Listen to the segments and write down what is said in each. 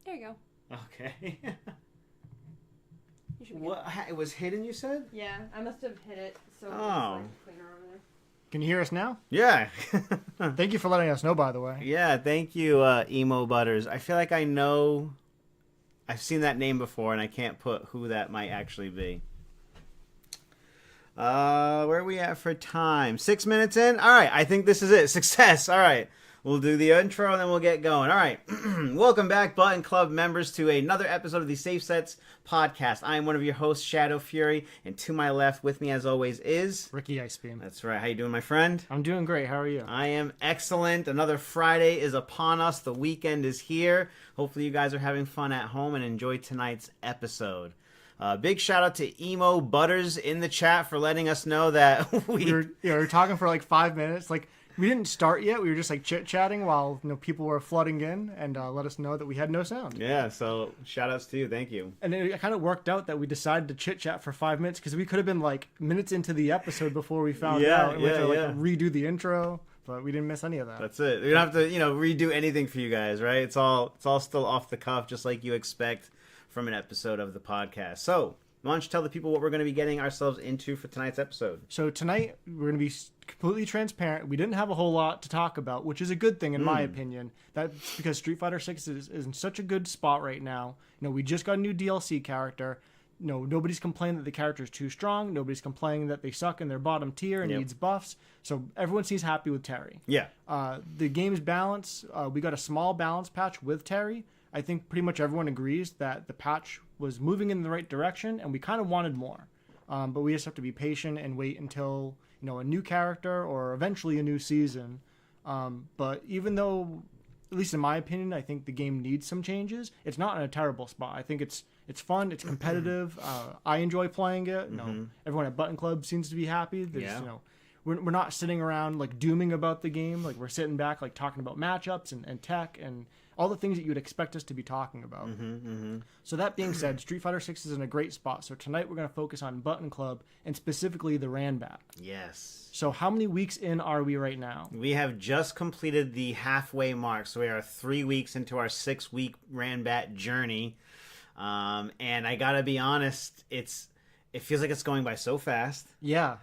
There you go. Okay. You should be What? It was hidden, you said? good. Yeah, I must have hit it so it's Oh. like cleaner over there. Can you hear us now? Yeah. Thank you for letting us know, by the way. Yeah, thank you, Emo Butters. I feel like I know... I've seen that name before, and I can't put who that might actually be. Where are we at for time? 6 minutes in? All right, I think this is it. Success. All right. We'll do the intro, and then we'll get going. All right. Welcome back, Button Club members, to another episode of the Safe Sets podcast. I am one of your hosts, Shadow Fury, and to my left, with me as always, is... Ricky Icebeam. That's right. How you doing, my friend? I'm doing great. How are you? I am excellent. Another Friday is upon us. The weekend is here. Hopefully you guys are having fun at home and enjoy tonight's episode. Big shout out to Emo Butters in the chat for letting us know that We were talking for like 5 minutes. Like, we didn't start yet. We were just like chit-chatting while people were flooding in and let us know that we had no sound. Yeah, so shout outs to you. Thank you. And it kind of worked out that we decided to chit-chat for 5 minutes because we could have been like minutes into the episode before we found out. And we had to redo the intro, but we didn't miss any of that. That's it. We don't have to, redo anything for you guys, right? It's all still off the cuff, just like you expect from an episode of the podcast. So, why don't you tell the people what we're going to be getting ourselves into for tonight's episode? So tonight, we're going to be completely transparent. We didn't have a whole lot to talk about, which is a good thing in my opinion. That's because Street Fighter 6 is in such a good spot right now. We just got a new DLC character. Nobody's complaining that the character is too strong. Nobody's complaining that they suck in their bottom tier and needs buffs. So everyone seems happy with Terry. Yeah. The game's balance, we got a small balance patch with Terry. I think pretty much everyone agrees that the patch was moving in the right direction, and we kind of wanted more. But we just have to be patient and wait until a new character or eventually a new season. But even though, at least in my opinion, I think the game needs some changes, it's not in a terrible spot. I think it's fun, it's competitive. I enjoy playing it. Everyone at Button Club seems to be happy. We're not sitting around like dooming about the game. Like, we're sitting back like talking about matchups and tech and all the things that you would expect us to be talking about. So that being said, Street Fighter 6 is in a great spot. So tonight we're going to focus on Button Club and specifically the Ranbat. Yes. So how many weeks in are we right now? We have just completed the halfway mark. So we are 3 weeks into our 6-week Ranbat journey. And I got to be honest, it feels like it's going by so fast. Yeah.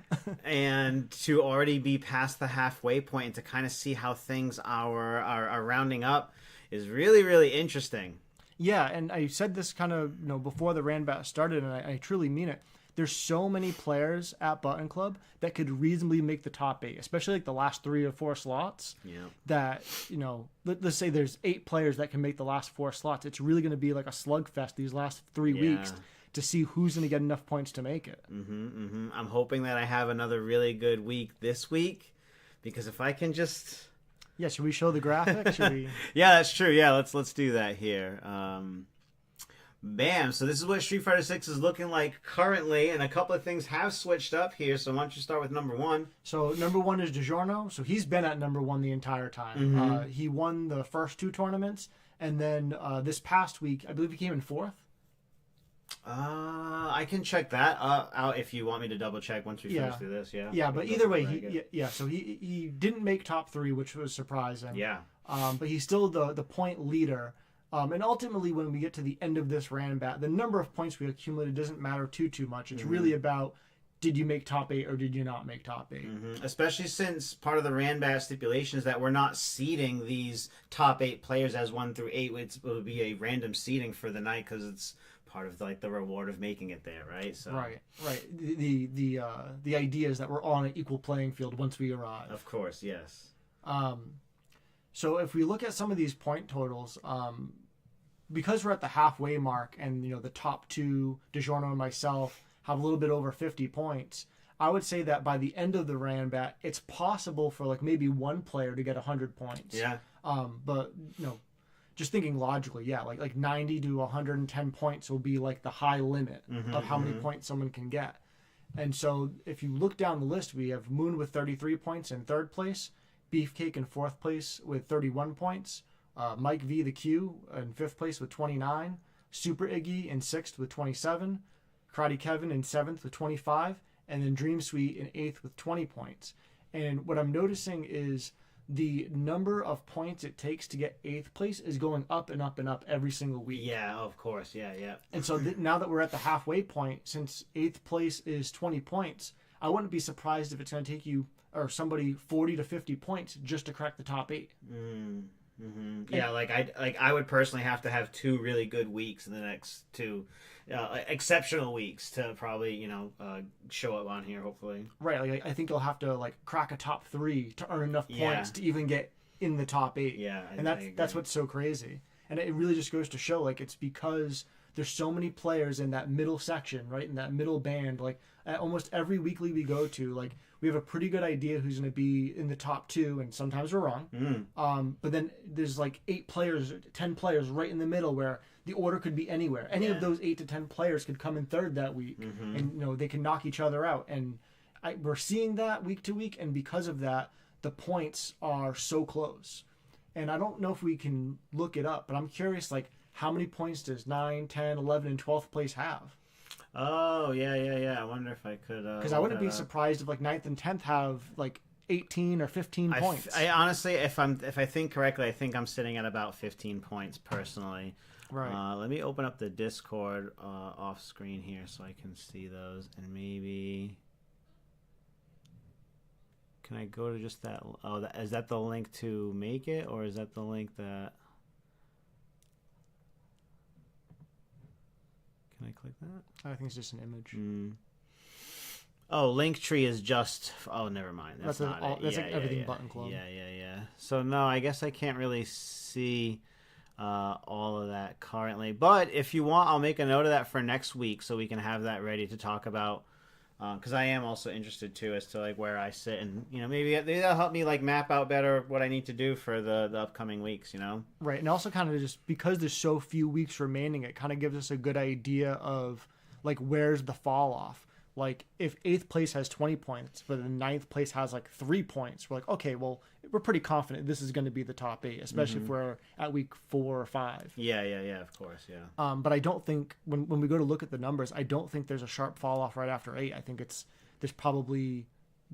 And to already be past the halfway point and to kind of see how things are rounding up is really, really interesting. Yeah, and I said this kind of before the Ranbat started, and I truly mean it. There's so many players at Button Club that could reasonably make the top 8, especially like the last 3 or 4 slots. Yeah. That let's say there's 8 players that can make the last 4 slots. It's really going to be like a slugfest these last 3 weeks to see who's going to get enough points to make it. I'm hoping that I have another really good week this week, because if I can just... Yeah, should we show the graphic? Should we? Yeah, that's true. Yeah, let's do that here. Bam. So this is what Street Fighter 6 is looking like currently, and a couple of things have switched up here. So why don't you start with number 1? So number 1 is DiGiorno. So he's been at number 1 the entire time. He won the first 2 tournaments, and then this past week, I believe he came in 4th. I can check that out if you want me to double check once we finish through this. Yeah. Yeah, but either way, so he didn't make top 3, which was surprising. Yeah. But he's still the point leader. And ultimately, when we get to the end of this Ranbat, the number of points we accumulated doesn't matter too much. It's really about, did you make top 8 or did you not make top 8? Especially since part of the Ranbat stipulation is that we're not seeding these top 8 players as 1 through 8. It will be a random seeding for the night because it's part of like the reward of making it there, right? So right. The idea is that we're on an equal playing field once we arrive. Of course, yes. So if we look at some of these point totals, because we're at the halfway mark, and the top 2, DiGiorno and myself, have a little bit over 50 points, I would say that by the end of the Ranbat, it's possible for like maybe one player to get 100 points. Yeah. But just thinking logically, like 90 to 110 points will be like the high limit of how many points someone can get. And so if you look down the list, we have Moon with 33 points in 3rd place, Beefcake in 4th place with 31 points, Mike V the Q in 5th place with 29, Super Iggy in 6th with 27, Karate Kevin in 7th with 25, and then Dream Sweet in 8th with 20 points. And what I'm noticing is the number of points it takes to get 8th place is going up and up and up every single week. Yeah, of course. Yeah, yeah. And so now that we're at the halfway point, since 8th place is 20 points, I wouldn't be surprised if it's going to take you or somebody 40 to 50 points just to crack the top 8. Yeah, I would personally have to have 2 really good weeks in the next 2 exceptional weeks to probably show up on here, hopefully. Right, like I think you'll have to like crack a top 3 to earn enough points to even get in the top 8. Yeah, and that's what's so crazy. And it really just goes to show, like, it's because there's so many players in that middle section, right, in that middle band. Like at almost every weekly we go to, like, we have a pretty good idea who's going to be in the top 2, and sometimes we're wrong. But then there's like 8 players, 10 players right in the middle where the order could be anywhere. Any of those 8 to 10 players could come in third that week, and they can knock each other out. And we're seeing that week to week, and because of that, the points are so close. And I don't know if we can look it up, but I'm curious, like, how many points does 9, 10, 11, and 12th place have? Oh, yeah. I wonder if I could... Because I wouldn't be surprised if, like, 9th and 10th have, like, 18 or 15 points. I honestly, if I think correctly, I think I'm sitting at about 15 points, personally. Right. Let me open up the Discord off screen here so I can see those, and maybe... Can I go to just that? Oh, is that the link to make it, or is that the link that... Can I click that? I think it's just an image. Oh, Linktree is just... Oh, never mind. That's not it. That's like everything Button Club. Yeah. So, no, I guess I can't really see all of that currently. But if you want, I'll make a note of that for next week so we can have that ready to talk about. Because I am also interested, too, as to like where I sit. And, maybe that'll help me like map out better what I need to do for the upcoming weeks, Right. And also kind of just because there's so few weeks remaining, it kind of gives us a good idea of like where's the fall off. Like if 8th place has 20 points, but the 9th place has like 3 points, we're like, okay, well, we're pretty confident this is going to be the top 8, especially if we're at week 4 or 5. Yeah, of course, yeah. But I don't think when we go to look at the numbers, I don't think there's a sharp fall off right after 8. I think there's probably,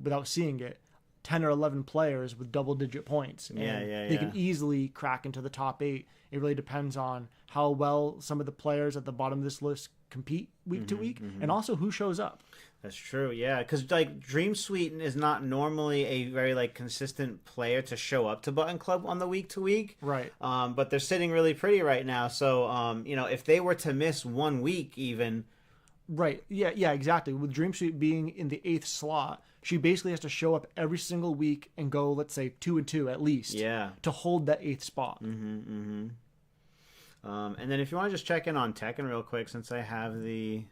without seeing it, 10 or 11 players with double-digit points. And they can easily crack into the top 8. It really depends on how well some of the players at the bottom of this list compete week to week, and also who shows up. That's true, yeah, because like Dream Suite is not normally a very like consistent player to show up to Button Club on the week to week, right? But they're sitting really pretty right now, so if they were to miss 1 week even, right, yeah, exactly. With Dream Suite being in the 8th slot, she basically has to show up every single week and go, let's say 2-2 at least, to hold that 8th spot. And then if you want to just check in on Tekken real quick, since I have the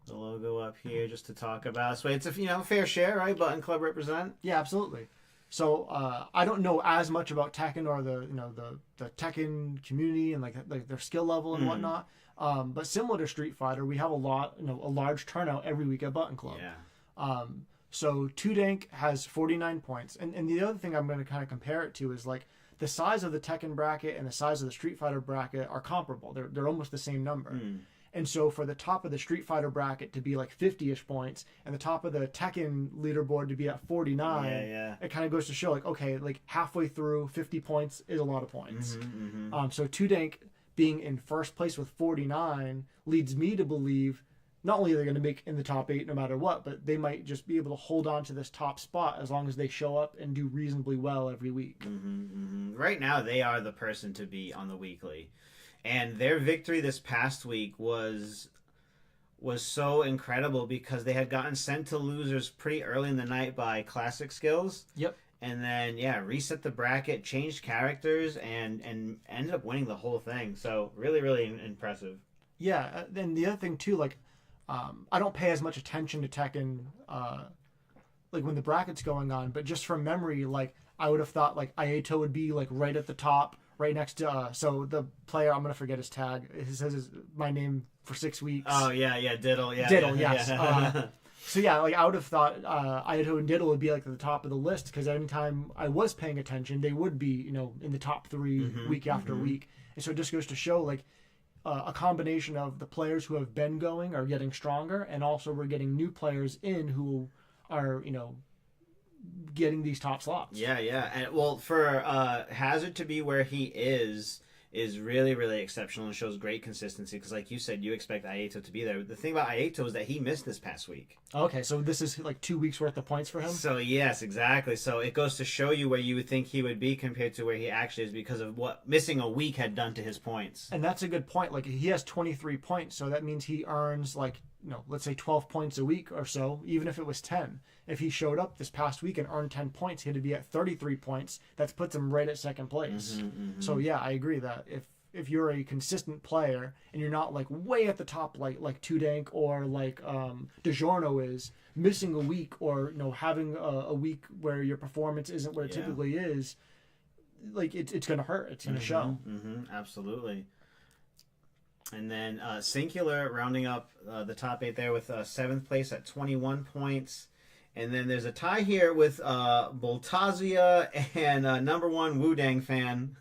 logo up here just to talk about. So it's a fair share, right? Button Club represent. Yeah, absolutely. So I don't know as much about Tekken or the Tekken community and like their skill level and whatnot. But similar to Street Fighter, we have a large turnout every week at Button Club. Yeah. So Tudank has 49 points, and the other thing I'm going to kind of compare it to is like the size of the Tekken bracket and the size of the Street Fighter bracket are comparable. They're almost the same number. And so for the top of the Street Fighter bracket to be like 50-ish points and the top of the Tekken leaderboard to be at 49, it kind of goes to show like, okay, like halfway through, 50 points is a lot of points. So Tudank being in first place with 49 leads me to believe not only are they going to make in the top 8 no matter what, but they might just be able to hold on to this top spot as long as they show up and do reasonably well every week. Right now, they are the person to beat on the weekly. And their victory this past week was so incredible because they had gotten sent to losers pretty early in the night by Classic Skills. Yep. And then, reset the bracket, changed characters, and ended up winning the whole thing. So really, really impressive. Yeah, and the other thing, too, like, I don't pay as much attention to Tekken, like, when the bracket's going on, but just from memory, like, I would have thought, like, Aeto would be, like, right at the top, right next to, so the player, I'm going to forget his tag, it says my name for 6 weeks. Oh, yeah, Diddle, yeah. Diddle, yes. So, yeah, like, I would have thought Aeto and Diddle would be, like, at the top of the list, because anytime I was paying attention, they would be, in the top 3 week after week. And so it just goes to show, like, a combination of the players who have been going are getting stronger, and also we're getting new players in who are, getting these top slots. Yeah, and well, for Hazard to be where he is really, really exceptional and shows great consistency. Because, like you said, you expect Aieto to be there. The thing about Aieto is that he missed this past week. Okay, so this is like 2 weeks worth of points for him. So yes, exactly. So it goes to show you where you would think he would be compared to where he actually is because of what missing a week had done to his points. And that's a good point. Like he has 23 points, so that means he earns like let's say 12 points a week or so, even if it was 10. If he showed up this past week and earned 10 points, he'd be at 33 points. That puts him right at second place. So yeah, I agree that if you're a consistent player and you're not like way at the top like Tudank or like DiGiorno is, missing a week or having a week where your performance isn't what it typically is, like it's gonna hurt. It's gonna show. Absolutely. And then Singular rounding up the top 8 there with 7th place at 21 points. And then there's a tie here with Boltazia and number 1 Wudang fan.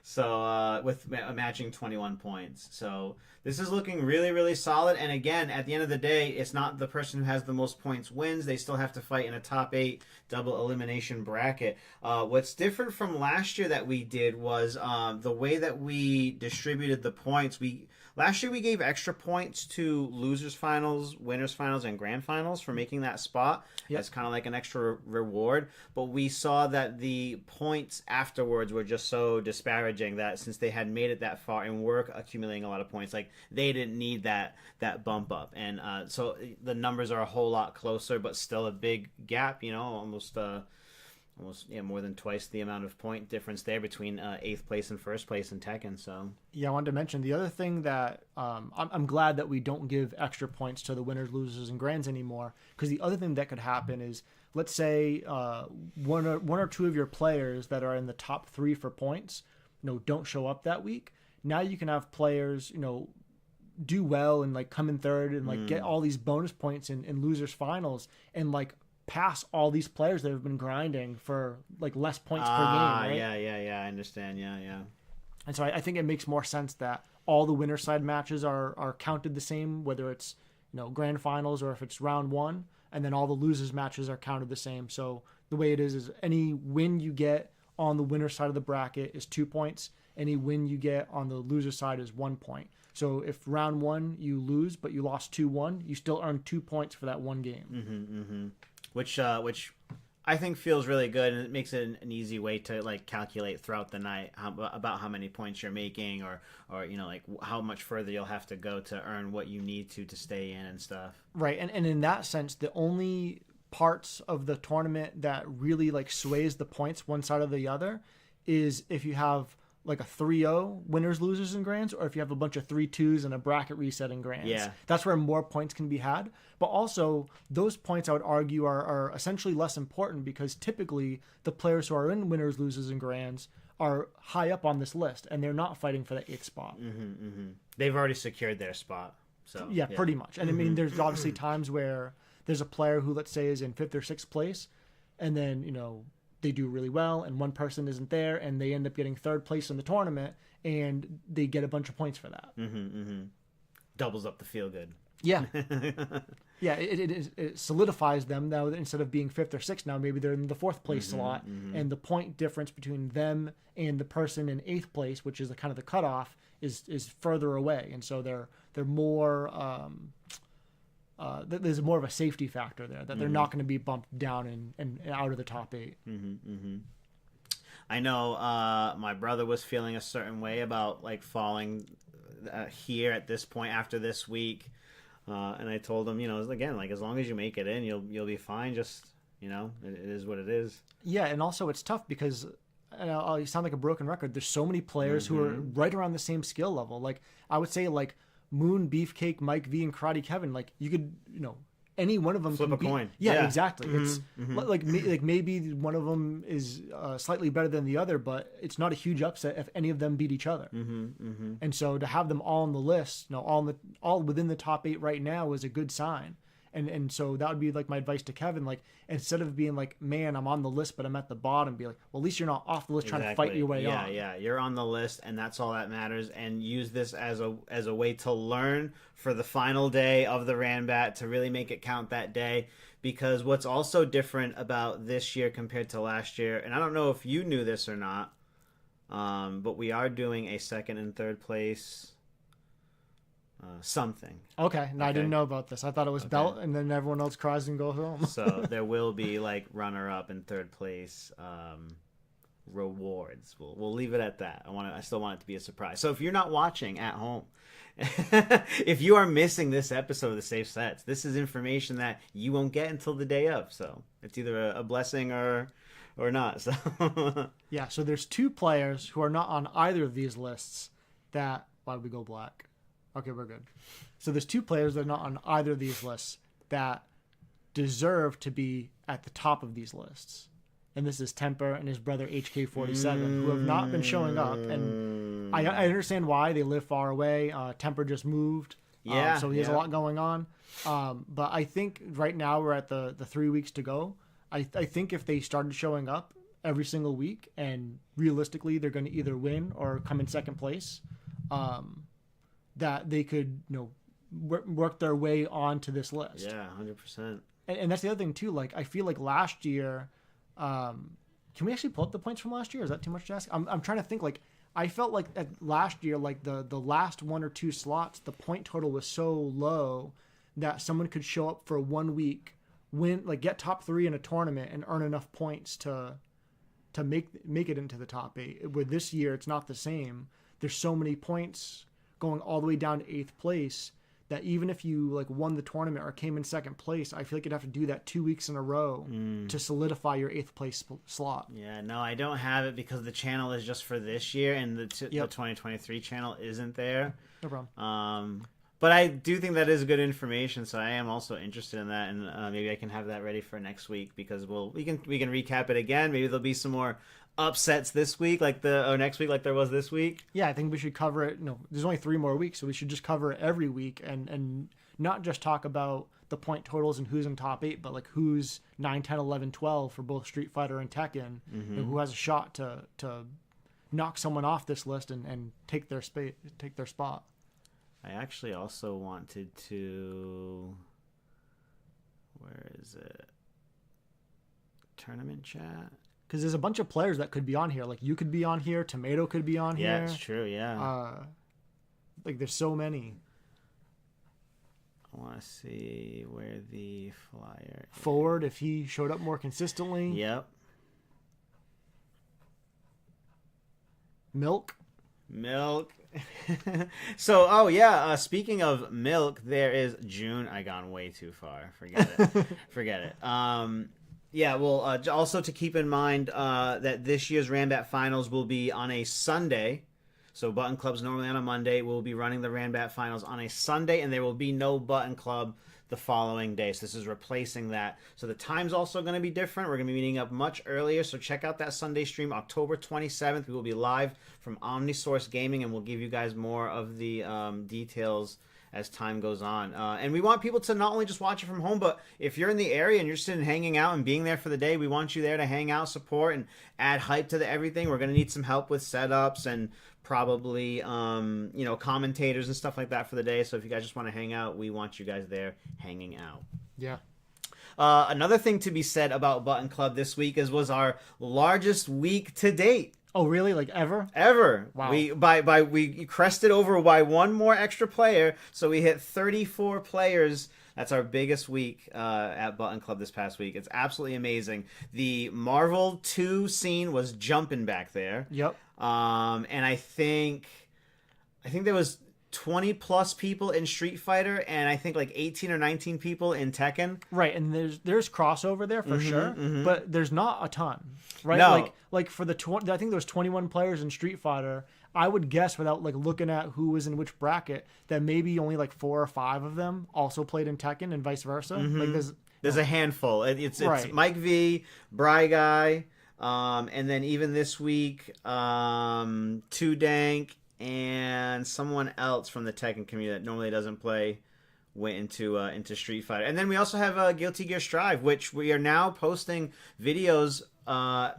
So with a matching 21 points. So this is looking really, really solid. And again, at the end of the day, it's not the person who has the most points wins. They still have to fight in a top 8 double elimination bracket. What's different from last year that we did was the way that we distributed the points. Last year we gave extra points to losers finals, winners finals, and grand finals for making that spot. That's kind of like an extra reward. But we saw that the points afterwards were just so disparaging that since they had made it that far and were accumulating a lot of points, like they didn't need that bump up. And so the numbers are a whole lot closer, but still a big gap, almost more than twice the amount of point difference there between 8th place and 1st place in Tekken. So yeah, I wanted to mention the other thing that I'm glad that we don't give extra points to the winners, losers, and grands anymore, because the other thing that could happen is, let's say one or two of your players that are in the top 3 for points, don't show up that week. Now you can have players, do well and like come in 3rd and like get all these bonus points in losers finals and like pass all these players that have been grinding for like less points per game, right? Yeah, I understand. Yeah. And so I think it makes more sense that all the winner side matches are counted the same, whether it's grand finals or if it's round 1, and then all the losers matches are counted the same. So the way it is any win you get on the winner side of the bracket is 2 points. Any win you get on the loser side is 1 point. So if round 1 you lose but you lost 2-1, you still earn 2 points for that one game. Which I think feels really good, and it makes it an easy way to like calculate throughout the night about how many points you're making, or like how much further you'll have to go to earn what you need to stay in and stuff. Right, and in that sense, the only parts of the tournament that really like sways the points one side or the other is if you have like a 3-0 winners, losers, and grands, or if you have a bunch of 3-2s and a bracket reset in grands. Yeah. That's where more points can be had. But also, those points, I would argue, are essentially less important because typically the players who are in winners, losers, and grands are high up on this list, and they're not fighting for that 8th spot. They've already secured their spot. So yeah, pretty much. And I mean, there's obviously times where there's a player who, let's say, is in 5th or 6th place, and then, they do really well and one person isn't there and they end up getting 3rd place in the tournament and they get a bunch of points for that. Doubles up the feel good. Yeah. Yeah, it solidifies them now. Instead of being 5th or 6th, now maybe they're in the 4th place slot, and the point difference between them and the person in 8th place, which is kind of the cutoff, is further away, and so they're more there's more of a safety factor there that they're not going to be bumped down and out of the top 8. I know my brother was feeling a certain way about like falling here at this point after this week, and I told him, again, like as long as you make it in, you'll be fine. Just it is what it is. Yeah, and also it's tough because I sound like a broken record. There's so many players who are right around the same skill level. Like I would say, like Moon, Beefcake, Mike V, and Karate Kevin, like you could, any one of them flip can a coin. Yeah, exactly. It's like maybe one of them is slightly better than the other, but it's not a huge upset if any of them beat each other. And so to have them all on the list, all within the top 8 right now is a good sign. And so that would be like my advice to Kevin. Like, instead of being like, man, I'm on the list, but I'm at the bottom, be like, well, at least you're not off the list trying to fight your way on. Yeah, you're on the list, and that's all that matters. And use this as a way to learn for the final day of the Ranbat, to really make it count that day. Because what's also different about this year compared to last year, and I don't know if you knew this or not, but we are doing a second and third place something. Okay, no, I didn't know about this. I thought it was belt, and then everyone else cries and goes home. So there will be like runner-up and third place rewards. We'll leave it at that. I still want it to be a surprise. So if you're not watching at home, if you are missing this episode of the Safe Sets, this is information that you won't get until the day of. So it's either a blessing or not. So yeah. So there's 2 players who are not on either of these lists. That why did we go black? Okay, we're good. So there's 2 players that are not on either of these lists that deserve to be at the top of these lists. And this is Temper and his brother HK47, who have not been showing up. And I understand why. They live far away. Temper just moved. So he has a lot going on. But I think right now we're at the 3 weeks to go. I think if they started showing up every single week, and realistically they're going to either win or come in second place, that they could, work their way onto this list. Yeah, 100%. And that's the other thing too. Like, I feel like last year, can we actually pull up the points from last year? Is that too much to ask? I'm trying to think. Like, I felt like at last year, like the last 1 or 2 slots, the point total was so low that someone could show up for 1 week, win, like get top 3 in a tournament, and earn enough points to make it into the top 8. With this year, it's not the same. There's so many points going all the way down to 8th place that even if you like won the tournament or came in second place, I feel like you'd have to do that 2 weeks in a row to solidify your 8th place slot. Yeah, no, I don't have it because the channel is just for this year, and the 2023 channel isn't there. No problem. But I do think that is good information, so I am also interested in that, and maybe I can have that ready for next week, because we can recap it again. Maybe there'll be some more upsets this week, or next week, like there was this week. Yeah, I think we should cover it. There's only 3 more weeks, so we should just cover it every week, and not just talk about the point totals and who's in top 8, but like who's 9, 10, 11, 12 for both Street Fighter and Tekken, and who has a shot to knock someone off this list and take their spot. I actually also wanted to... Where is it? Tournament chat? Because there's a bunch of players that could be on here. Like, you could be on here. Tomato could be on here. Yeah, it's true, yeah. Like, there's so many. I want to see where the flyer is. Forward, if he showed up more consistently. Yep. Milk. So, speaking of milk, there is June. I gone way too far. Forget it. Also to keep in mind that this year's Ranbat Finals will be on a Sunday. So Button Club's normally on a Monday. We'll be running the Ranbat Finals on a Sunday, and there will be no Button Club the following day. So this is replacing that. So the time's also going to be different. We're going to be meeting up much earlier. So check out that Sunday stream, October 27th. We will be live from Omnisource Gaming, and we'll give you guys more of the details as time goes on. And we want people to not only just watch it from home, but if you're in the area and you're interested in hanging out and being there for the day, we want you there to hang out, support, and add hype to everything. We're going to need some help with setups and probably, commentators and stuff like that for the day. So if you guys just want to hang out, we want you guys there hanging out. Yeah. Another thing to be said about Button Club this week was our largest week to date. Oh, really? Like ever? Ever. Wow. We crested over by one more extra player, so we hit 34 players. That's our biggest week at Button Club this past week. It's absolutely amazing. The Marvel 2 scene was jumping back there. Yep. And I think there was 20 plus people in Street Fighter, and I think like 18 or 19 people in Tekken. Right, and there's crossover there for sure, but there's not a ton, right? No. Like for the I think there was 21 players in Street Fighter. I would guess, without like looking at who was in which bracket, that maybe only like 4 or 5 of them also played in Tekken, and vice versa. Like there's a handful. It's right. Mike V, Bry Guy, and then even this week, Too Dank, and someone else from the Tekken community that normally doesn't play went into Street Fighter. And then we also have Guilty Gear Strive, which we are now posting videos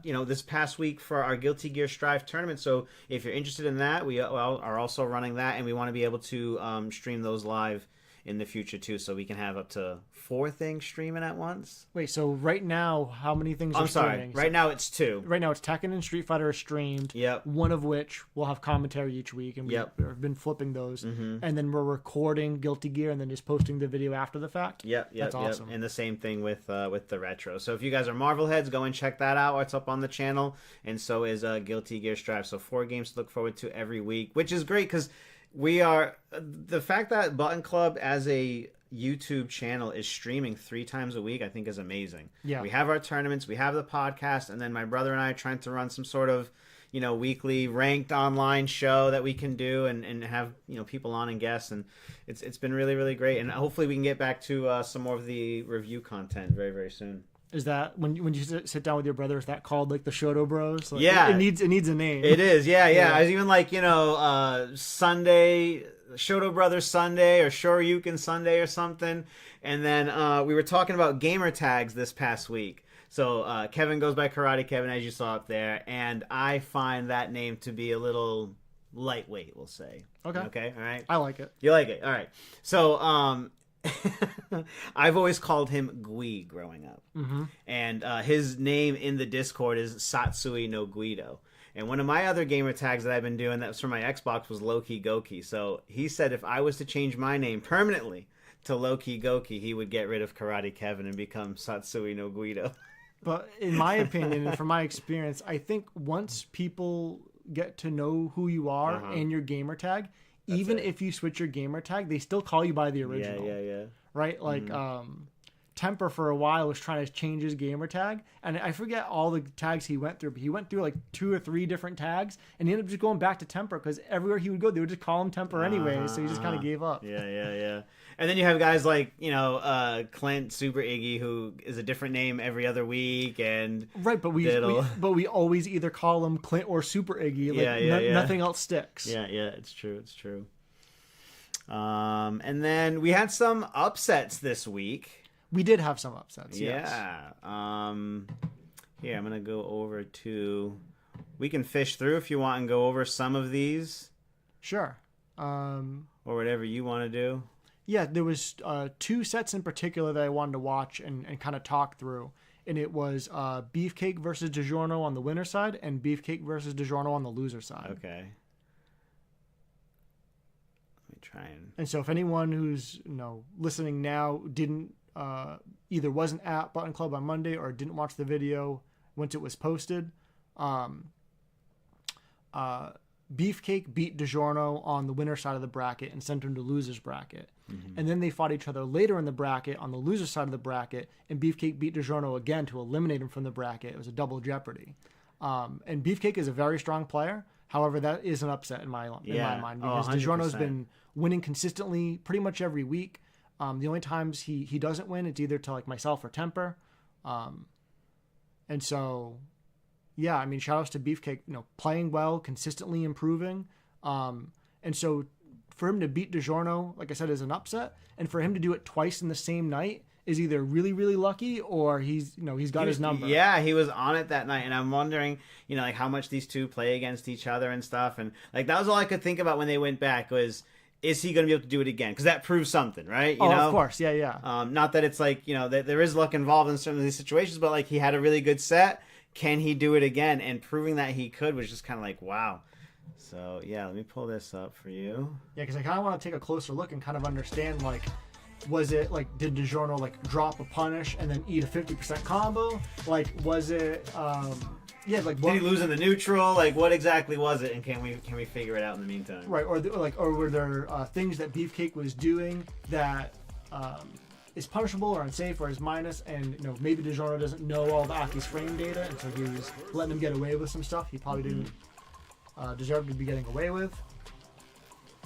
this past week for our Guilty Gear Strive tournament. So if you're interested in that, we are also running that, and we want to be able to stream those live in the future too, so we can have up to 4 things streaming at once. Wait, so right now, how many things are streaming? Right now it's 2. Right now it's Tekken and Street Fighter are streamed. Yep. One of which will have commentary each week, and we've been flipping those. And then we're recording Guilty Gear and then just posting the video after the fact. That's awesome. And the same thing with the retro. So if you guys are Marvel heads, go and check that out. It's up on the channel, and so is Guilty Gear Strive. So 4 games to look forward to every week, which is great because we are the fact that Button Club as a YouTube channel is streaming 3 times a week, I think is amazing. Yeah. We have our tournaments, we have the podcast, and then my brother and I are trying to run some sort of, weekly ranked online show that we can do and have, people on and guests, and it's been really, really great. And hopefully we can get back to some more of the review content very, very soon. Is that when you sit down with your brother? Is that called like the Shoto Bros? Like, yeah, it needs a name. It is, yeah. I was even like Sunday, Shoto Brothers Sunday or Shoryuken Sunday or something. And then we were talking about gamer tags this past week. So Kevin goes by Karate Kevin, as you saw up there, and I find that name to be a little lightweight, we'll say. Okay, all right. I like it. You like it, all right. So I've always called him Gui growing up. And his name in the Discord is Satsui no Guido. And one of my other gamer tags that I've been doing that was for my Xbox was Loki Goki. So he said if I was to change my name permanently to Loki Goki, he would get rid of Karate Kevin and become Satsui no Guido. But in my opinion and from my experience, I think once people get to know who you are and your gamer tag, even if you switch your gamer tag, they still call you by the original. Yeah. Right? Like, Temper for a while was trying to change his gamer tag, and I forget all the tags he went through, but he went through like 2 or 3 different tags, and he ended up just going back to Temper because everywhere he would go, they would just call him Temper anyway, so he just kind of gave up. Yeah. And then you have guys like, Clint, Super Iggy, who is a different name every other week, and right, but we always either call him Clint or Super Iggy. Like, nothing else sticks. Yeah, it's true. And then we had some upsets this week. We did have some upsets, yes. Here, I'm going to go over to... We can fish through if you want and go over some of these. Sure. Or whatever you want to do. Yeah, there was 2 sets in particular that I wanted to watch and kind of talk through. And it was Beefcake versus DiGiorno on the winner side and Beefcake versus DiGiorno on the loser side. Okay. Let me try and... so if anyone who's listening now didn't... either wasn't at Button Club on Monday or didn't watch the video once it was posted. Beefcake beat DiGiorno on the winner side of the bracket and sent him to loser's bracket. And then they fought each other later in the bracket on the loser side of the bracket, and Beefcake beat DiGiorno again to eliminate him from the bracket. It was a double jeopardy. And Beefcake is a very strong player. However, that is an upset in my mind because DiGiorno's been winning consistently pretty much every week. The only times he doesn't win, it's either to like myself or Temper. And so, yeah, I mean, shout outs to Beefcake, playing well, consistently improving. And so for him to beat DiGiorno, like I said, is an upset. And for him to do it twice in the same night is either really, really lucky or he's got his number. Yeah, he was on it that night. And I'm wondering, like how much these two play against each other and stuff. And like, that was all I could think about when they went back was, is he going to be able to do it again? Because that proves something, right? Of course. Yeah. Not that it's like, that there is luck involved in some of these situations, but like he had a really good set. Can he do it again? And proving that he could was just kind of like, wow. So, yeah, let me pull this up for you. Yeah, because I kind of want to take a closer look and kind of understand, like, was it, like, did DiGiorno, like, drop a punish and then eat a 50% combo? Like, was it, yeah, like... Did he lose in the neutral? Like, what exactly was it? And can we figure it out in the meantime? Right, or were there things that Beefcake was doing that is punishable or unsafe or is minus, and maybe DiGiorno doesn't know all the Aki's frame data, and so he was letting him get away with some stuff he probably didn't deserve to be getting away with.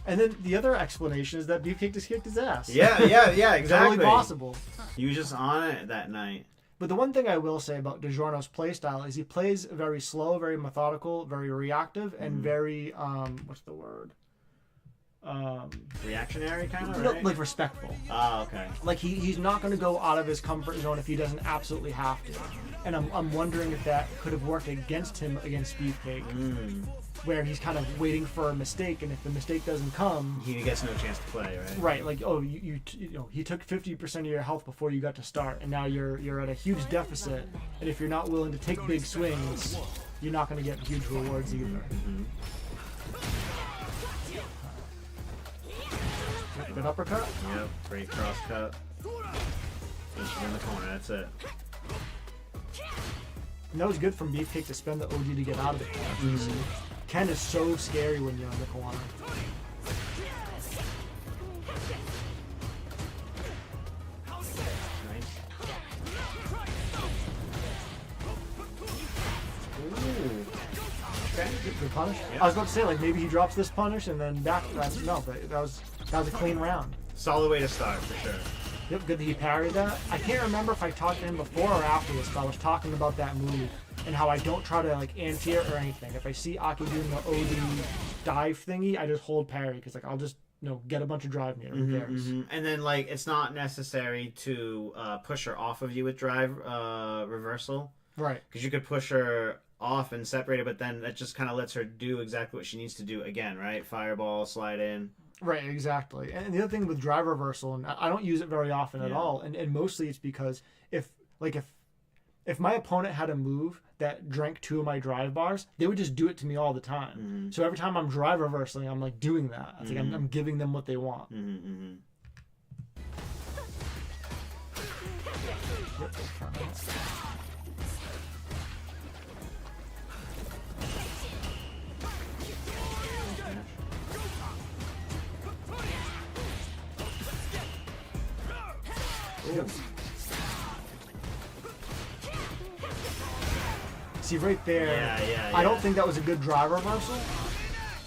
And then the other explanation is that Beefcake just kicked his ass. Yeah, exactly. Totally possible. He was just on it that night. But the one thing I will say about DiGiorno's playstyle is he plays very slow, very methodical, very reactive, and very, what's the word? Reactionary kind of, no, right? like respectful. Oh, okay. Like he's not going to go out of his comfort zone if he doesn't absolutely have to. And I'm wondering if that could have worked against him against Beefcake, where he's kind of waiting for a mistake, and if the mistake doesn't come, He gets no chance to play, right? right? Like, oh, you know, he took 50% of your health before you got to start, and now you're at a huge deficit. And if you're not willing to take big swings, you're not going to get huge rewards either. Good uppercut. Yep. Great cross cut. Finish him in the corner. That's it. And that was good from Beefcake to spend the OG to get out of the corner. Ken is so scary when you're in the corner. Nice. Ooh. Okay. Good punish. Yeah. I was about to say, like, maybe he drops this punish and then back. No, but that was a clean round. Solid way to start, for sure. Yep, good that he parried that. I can't remember if I talked to him before or after this, but I was talking about that move and how I don't try to like anti it or anything. If I see Aki doing the OD dive thingy, I just hold parry because like I'll just get a bunch of drive meter. Who cares? And then like it's not necessary to push her off of you with drive reversal, Right. because you could push her off and separate it, but then that just kind of lets her do exactly what she needs to do again, right? Fireball, slide in. Right, exactly. And the other thing with drive reversal, and I don't use it very often at all, and mostly it's because if my opponent had a move that drank 2 of my drive bars, they would just do it to me all the time. So every time I'm drive reversing, I'm like doing that. It's like I'm giving them what they want. Yep. Yep. See right there, Yeah. I don't think that was a good drive reversal.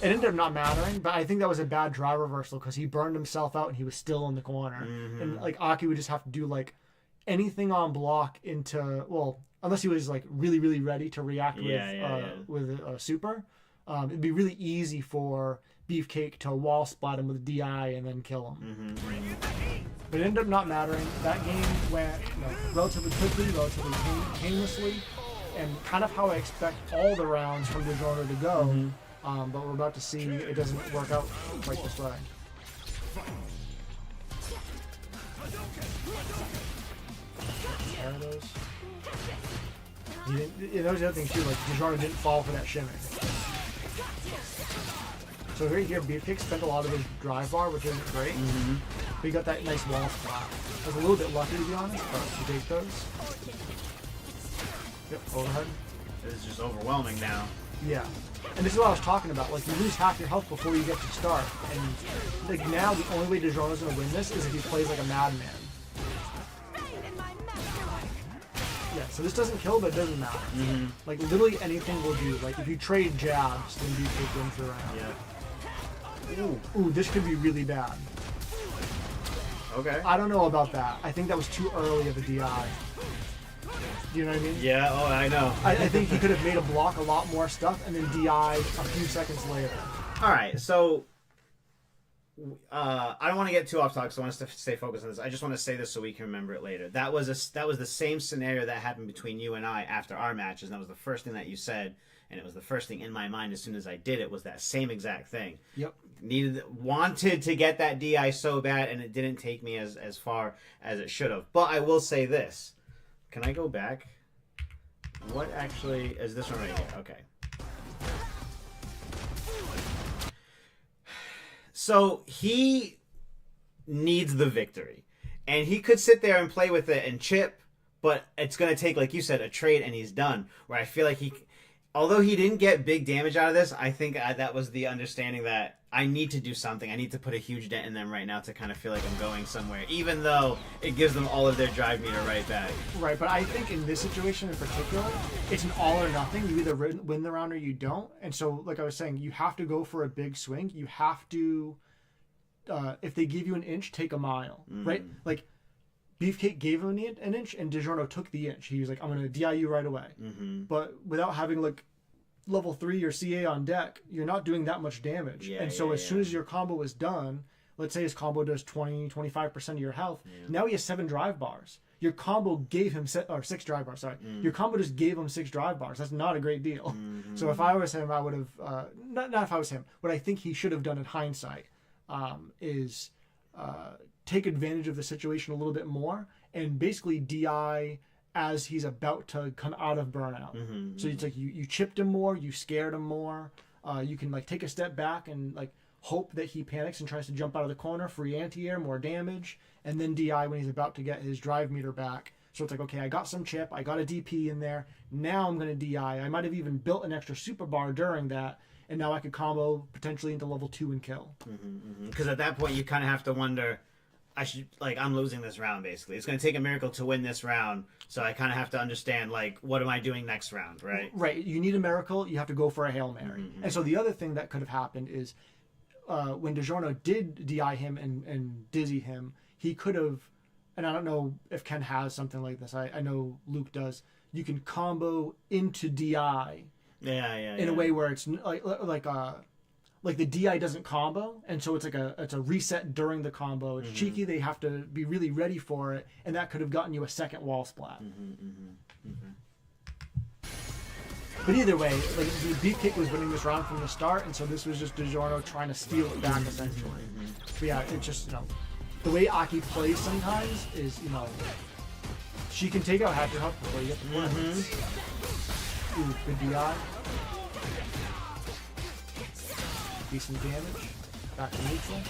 It ended up not mattering, but I think that was a bad drive reversal because he burned himself out and he was still in the corner. And like Aki would just have to do like anything on block into, well, unless he was like really, really ready to react with a super. It'd be really easy for Beefcake to wall spot him with a DI and then kill him. But it ended up not mattering. That game went relatively quickly, relatively painlessly, and kind of how I expect all the rounds from DiGiorno to go. But we're about to see it doesn't work out quite this way. Those. That was the other thing too, like DiGiorno didn't fall for that shimmy. So right here, Beefcake spent a lot of his drive bar, which isn't great. But he got that nice wall splat. I was a little bit lucky to be honest, but to take those. Yep, overhead. This is just overwhelming now. Yeah. And this is what I was talking about. Like, you lose half your health before you get to start. And like now, the only way DiGiorno's going to win this is if he plays like a madman. Yeah, so this doesn't kill, but it doesn't matter. Like, literally anything will do. Like, if you trade jabs, then Beefcake wins the round. Yeah. Ooh, this could be really bad. Okay. I don't know about that. I think that was too early of a DI. Do you know what I mean? Yeah, oh, I know. I think he could have made a block a lot more stuff and then DI'd a few seconds later. All right, so I don't want to get too off topic, so I want us to stay focused on this. I just want to say this so we can remember it later. That was the same scenario that happened between you and I after our matches, and that was the first thing that you said, and it was the first thing in my mind as soon as I did it was that same exact thing. Yep. Wanted to get that DI so bad, and it didn't take me as far as it should have. But I will say this. Can I go back? What actually is this one right here? Okay. So he needs the victory. And he could sit there and play with it and chip, but it's going to take, like you said, a trade and he's done. Where I feel like although he didn't get big damage out of this, I think that was the understanding that I need to do something. I need to put a huge dent in them right now to kind of feel like I'm going somewhere, even though it gives them all of their drive meter right back. Right, but I think in this situation in particular, it's an all or nothing. You either win the round or you don't. And so, like I was saying, you have to go for a big swing. You have to, if they give you an inch, take a mile, right? Like, Beefcake gave him an inch, and DiGiorno took the inch. He was like, I'm going to DI you right away. But without having, like, level 3 or CA on deck, you're not doing that much damage. Yeah, and so yeah, as soon as your combo is done, let's say his combo does 20-25% of your health, now he has 7 drive bars. Your combo gave him 6 drive bars. Sorry, your combo just gave him 6 drive bars. That's not a great deal. So if I was him, I would have not if I was him. What I think he should have done in hindsight is take advantage of the situation a little bit more and basically DI as he's about to come out of burnout. So it's like you chipped him more, you scared him more. You can like take a step back and like hope that he panics and tries to jump out of the corner, free anti-air, more damage, and then DI when he's about to get his drive meter back. So it's like, okay, I got some chip, I got a DP in there, now I'm going to DI. I might have even built an extra super bar during that, and now I could combo potentially into level 2 and kill. Because at that point, you kind of have to wonder, I'm losing this round, basically. It's going to take a miracle to win this round, so I kind of have to understand, like, what am I doing next round, right? Right. You need a miracle, you have to go for a Hail Mary. And so the other thing that could have happened is when DiGiorno did DI him and dizzy him, he could have, and I don't know if Ken has something like this, I know Luke does, you can combo into DI in a way where it's like the DI doesn't combo, and so it's a reset during the combo. It's cheeky. They have to be really ready for it, and that could have gotten you a second wall splat. But either way, like the Beefcake was winning this round from the start, and so this was just DiGiorno trying to steal it back essentially. But yeah, it's just the way Aki plays sometimes is she can take out half your health before you get the points. Ooh, good DI. Decent damage. Back to neutral.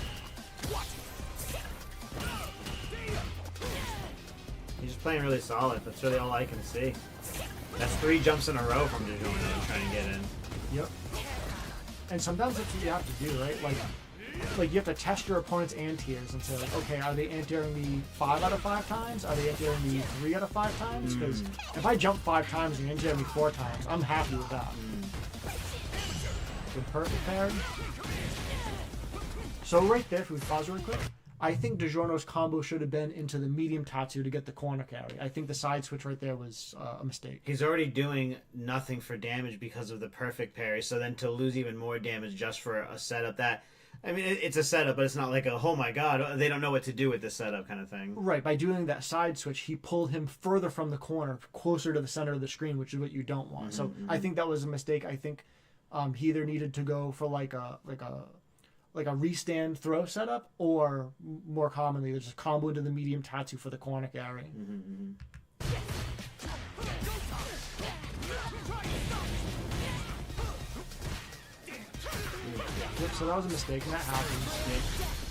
He's just playing really solid. That's really all I can see. That's 3 jumps in a row from DiGiorno trying to get in. Yep. And sometimes that's what you have to do, right? Like you have to test your opponent's anti-airs and say, like, okay, are they anti-airing me 5 out of 5 times? Are they anti-airing me 3 out of 5 times? Because if I jump 5 times and anti-air me 4 times, I'm happy with that. Good perfect parry. So right there, if we pause really quick, I think DiGiorno's combo should have been into the medium Tatsu to get the corner carry. I think the side switch right there was a mistake. He's already doing nothing for damage because of the perfect parry, so then to lose even more damage just for a setup that... I mean, it's a setup, but it's not like a, oh my god, they don't know what to do with this setup kind of thing. Right, by doing that side switch, he pulled him further from the corner, closer to the center of the screen, which is what you don't want. So I think that was a mistake. I think he either needed to go for like a restand throw setup, or more commonly, just combo into the medium Tatsu for the corner carry. Yep, so that was a mistake, and that happens.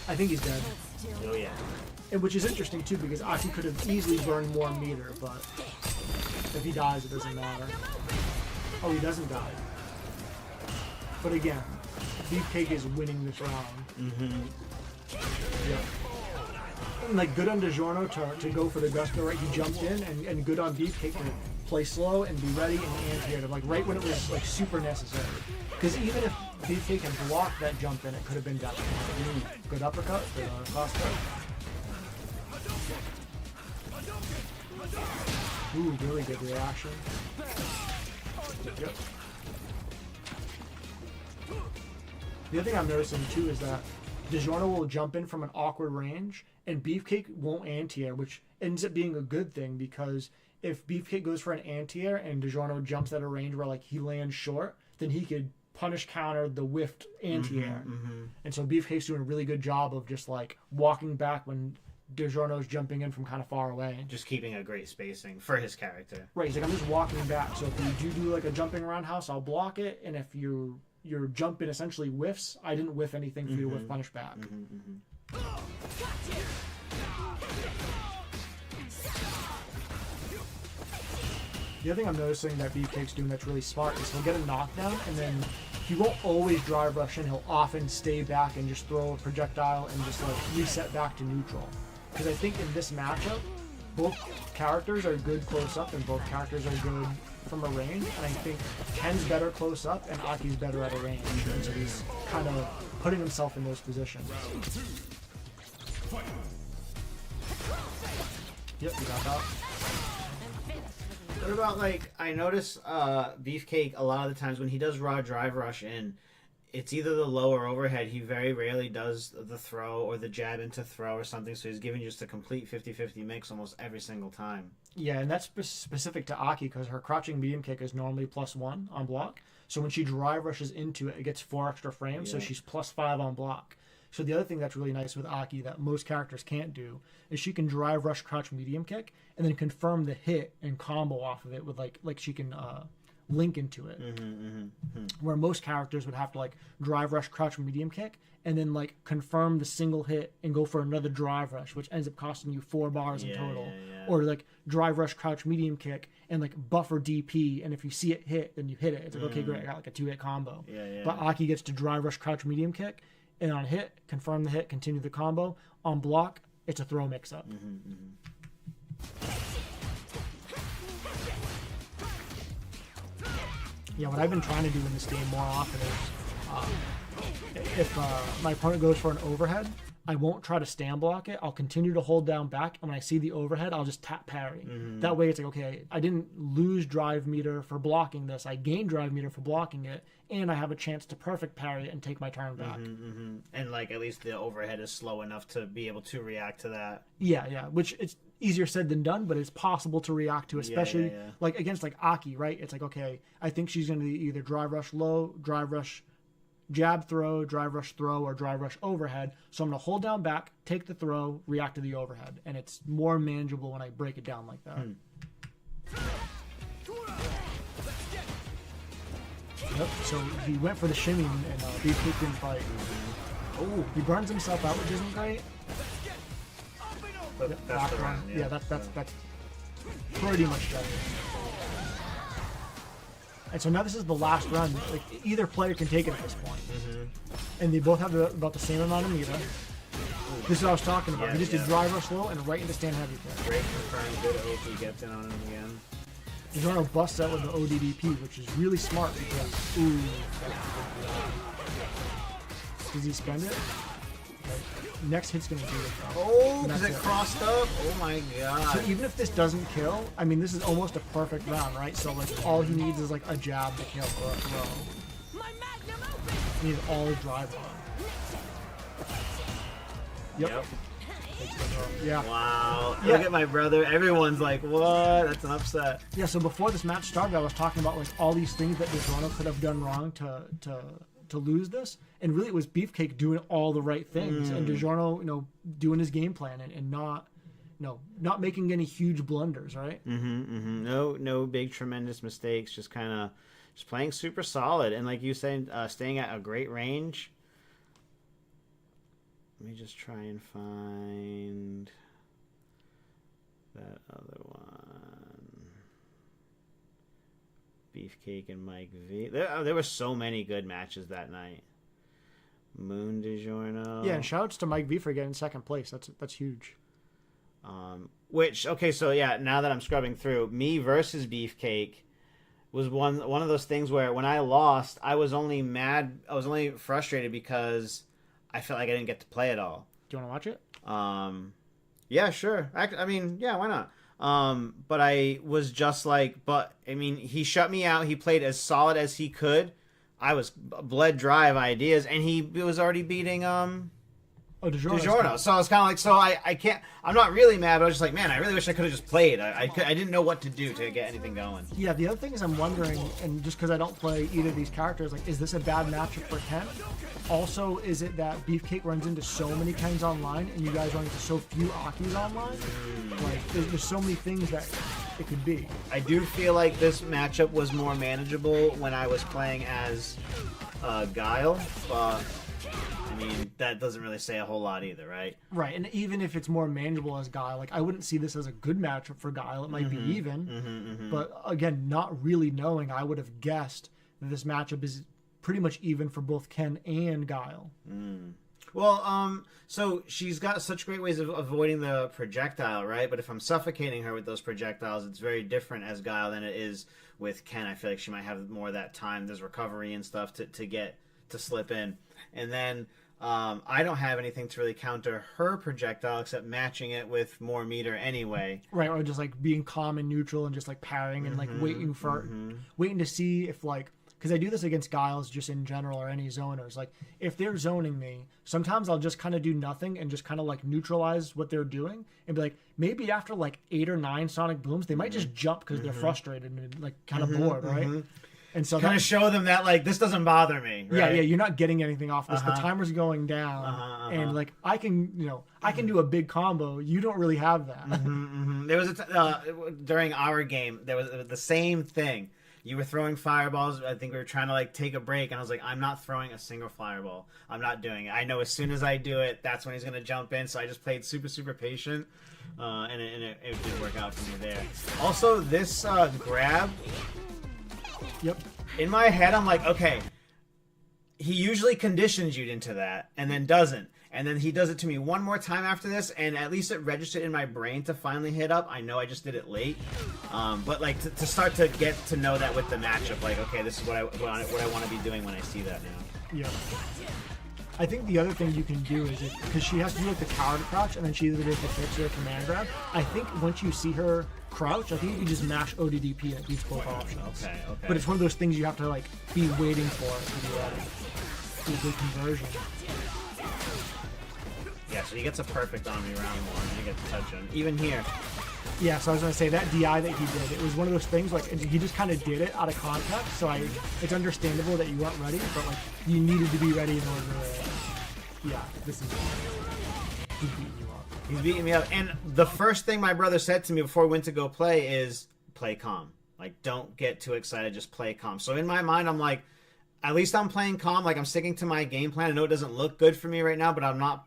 I think he's dead. Oh yeah. And which is interesting too, because Aki could have easily burned more meter, but if he dies, it doesn't matter. Oh, he doesn't die. But again, Beefcake is winning this round. Yep. And like good on DiGiorno to go for the Gusto, right? He jumped in, and good on Beefcake to play slow and be ready and anti-air him, like right when it was like super necessary. Because even if Beefcake had blocked that jump in, it could have been done. Good uppercut for the cross cut. Ooh, really good reaction. Yep. The other thing I'm noticing too is that DiGiorno will jump in from an awkward range, and Beefcake won't anti-air, which ends up being a good thing, because if Beefcake goes for an anti-air and DiGiorno jumps at a range where like he lands short, then he could punish counter the whiffed anti-air. And so Beefcake's doing a really good job of just like walking back when DiGiorno's jumping in from kind of far away. Just keeping a great spacing for his character. Right, he's like, I'm just walking back, so if you do like a jumping roundhouse, I'll block it, and if your jump in essentially whiffs, I didn't whiff anything for you to whiff punish back. The other thing I'm noticing that Beefcake's doing that's really smart is he'll get a knockdown, and then he won't always drive rush in. He'll often stay back and just throw a projectile and just like reset back to neutral. Because I think in this matchup, both characters are good close up and both characters are good from a range. And I think Ken's better close up and Aki's better at a range. And so he's kind of putting himself in those positions. Yep, you got that. What about, like, I notice Beefcake a lot of the times when he does raw drive rush in, it's either the low or overhead. He very rarely does the throw or the jab into throw or something, so he's giving you just a complete 50-50 mix almost every single time. Yeah, and that's specific to Aki because her crouching medium kick is normally +1 on block. So when she drive rushes into it, it gets 4 extra frames, so she's +5 on block. So the other thing that's really nice with Aki that most characters can't do is she can drive rush crouch medium kick and then confirm the hit and combo off of it with like she can link into it. Where most characters would have to like drive rush crouch medium kick and then like confirm the single hit and go for another drive rush, which ends up costing you 4 bars in total. Or like drive rush crouch medium kick and like buffer DP, and if you see it hit, then you hit it. It's like, okay, great, I got like a 2-hit combo. But Aki gets to drive rush crouch medium kick, and on hit, confirm the hit, continue the combo. On block, it's a throw mix-up. Yeah, what I've been trying to do in this game more often is if my opponent goes for an overhead, I won't try to stand block it. I'll continue to hold down back, and when I see the overhead, I'll just tap parry. That way it's like, okay, I didn't lose drive meter for blocking this. I gained drive meter for blocking it, and I have a chance to perfect parry it and take my turn back. And, like, at least the overhead is slow enough to be able to react to that. Yeah, which it's easier said than done, but it's possible to react to, especially like against like Aki, right? It's like, okay, I think she's going to either drive rush low, drive rush jab throw, drive rush throw, or drive rush overhead. So I'm going to hold down back, take the throw, react to the overhead. And it's more manageable when I break it down like that. Yep, so he went for the shimmy and Beefcake didn't fight. Oh, he burns himself out, which isn't great. But that's the run. Yeah, that's pretty much done. And so now this is the last run. Like, either player can take it at this point. And they both have about the same amount of meter. This is what I was talking about. He just did drive rush low and right into stand heavy kick. Great confirmed, good OP gets in on him again. DiGiorno busts out with the ODDP, which is really smart because, ooh. Does he spend it? Next hit's going to do it. Oh, because it crossed up? Oh my god. So even if this doesn't kill, I mean, this is almost a perfect round, right? So, like, all he needs is, like, a jab to kill or a throw. He needs all his drive on. Yep. Yeah. Wow. Look at my brother. Everyone's like, what? That's an upset. Yeah, so before this match started, I was talking about, like, all these things that DiGiorno could have done wrong to lose this, and really it was Beefcake doing all the right things and DiGiorno, doing his game plan and not making any huge blunders, right? No big tremendous mistakes, just playing super solid, and like you said, staying at a great range. Let me just try and find that other one. Beefcake and Mike V. There were so many good matches that night. Moon DiGiorno. Yeah, and shoutouts to Mike V for getting second place. That's huge. Now that I'm scrubbing through, me versus Beefcake was one of those things where when I lost, I was only mad. I was only frustrated because I felt like I didn't get to play it all. Do you want to watch it? Yeah, sure. I mean, yeah, why not? But I was just like, he shut me out. He played as solid as he could. I was bled dry of ideas, and he was already beating, DiGiorno. So I was kind of like, I can't, I'm not really mad, but I was just like, man, I really wish I could have just played. I didn't know what to do to get anything going. Yeah, the other thing is I'm wondering, and just because I don't play either of these characters, like, is this a bad matchup for Ken? Also, is it that Beefcake runs into so many Kens online, and you guys run into so few Akis online? Like, there's so many things that it could be. I do feel like this matchup was more manageable when I was playing as Guile, but I mean, that doesn't really say a whole lot either, right? Right, and even if it's more manageable as Guile, like, I wouldn't see this as a good matchup for Guile. It might be even, but again, not really knowing, I would have guessed that this matchup is pretty much even for both Ken and Guile. Well, so she's got such great ways of avoiding the projectile, right? But if I'm suffocating her with those projectiles, it's very different as Guile than it is with Ken. I feel like she might have more of that time. There's recovery and stuff to slip in. And then I don't have anything to really counter her projectile except matching it with more meter anyway. Right, or just like being calm and neutral and just like parrying and like waiting to see if like, because I do this against Giles just in general or any zoners. Like if they're zoning me, sometimes I'll just kind of do nothing and just kind of like neutralize what they're doing and be like, maybe after like 8 or 9 sonic booms, they might just jump because they're frustrated and like kind of bored, right? And so kind of show them that like this doesn't bother me. Right? Yeah, you're not getting anything off this. The timer's going down, and like I can do a big combo. You don't really have that. There was during our game, there was the same thing. You were throwing fireballs. I think we were trying to like take a break, and I was like, I'm not throwing a single fireball. I'm not doing it. I know as soon as I do it, that's when he's gonna jump in. So I just played super patient, and it did work out for me there. Also, this grab. Yep. In my head, I'm like, okay, he usually conditions you into that, and then doesn't. And then he does it to me one more time after this, and at least it registered in my brain to finally hit up. I know I just did it late, but like to start to get to know that with the matchup, like okay, this is what I want to be doing when I see that now. Yeah. I think the other thing you can do is because she has to do like the coward crouch, and then she either does the fix or a command grab. I think once you see her crouch, I think you can just mash ODDP and beats both options. Okay. But it's one of those things you have to like be waiting for to do a good conversion. Yeah, so he gets a perfect on me round one, and I get to touch him. Even here. Yeah, so I was going to say, that DI that he did, it was one of those things, like, he just kind of did it out of context, so it's understandable that you weren't ready, but, like, you needed to be ready in order to, yeah, this is, he's beating you up. He's beating me up, and the first thing my brother said to me before we went to go play is, play calm. Like, don't get too excited, just play calm. So in my mind, I'm like, at least I'm playing calm, like, I'm sticking to my game plan. I know it doesn't look good for me right now, but I'm not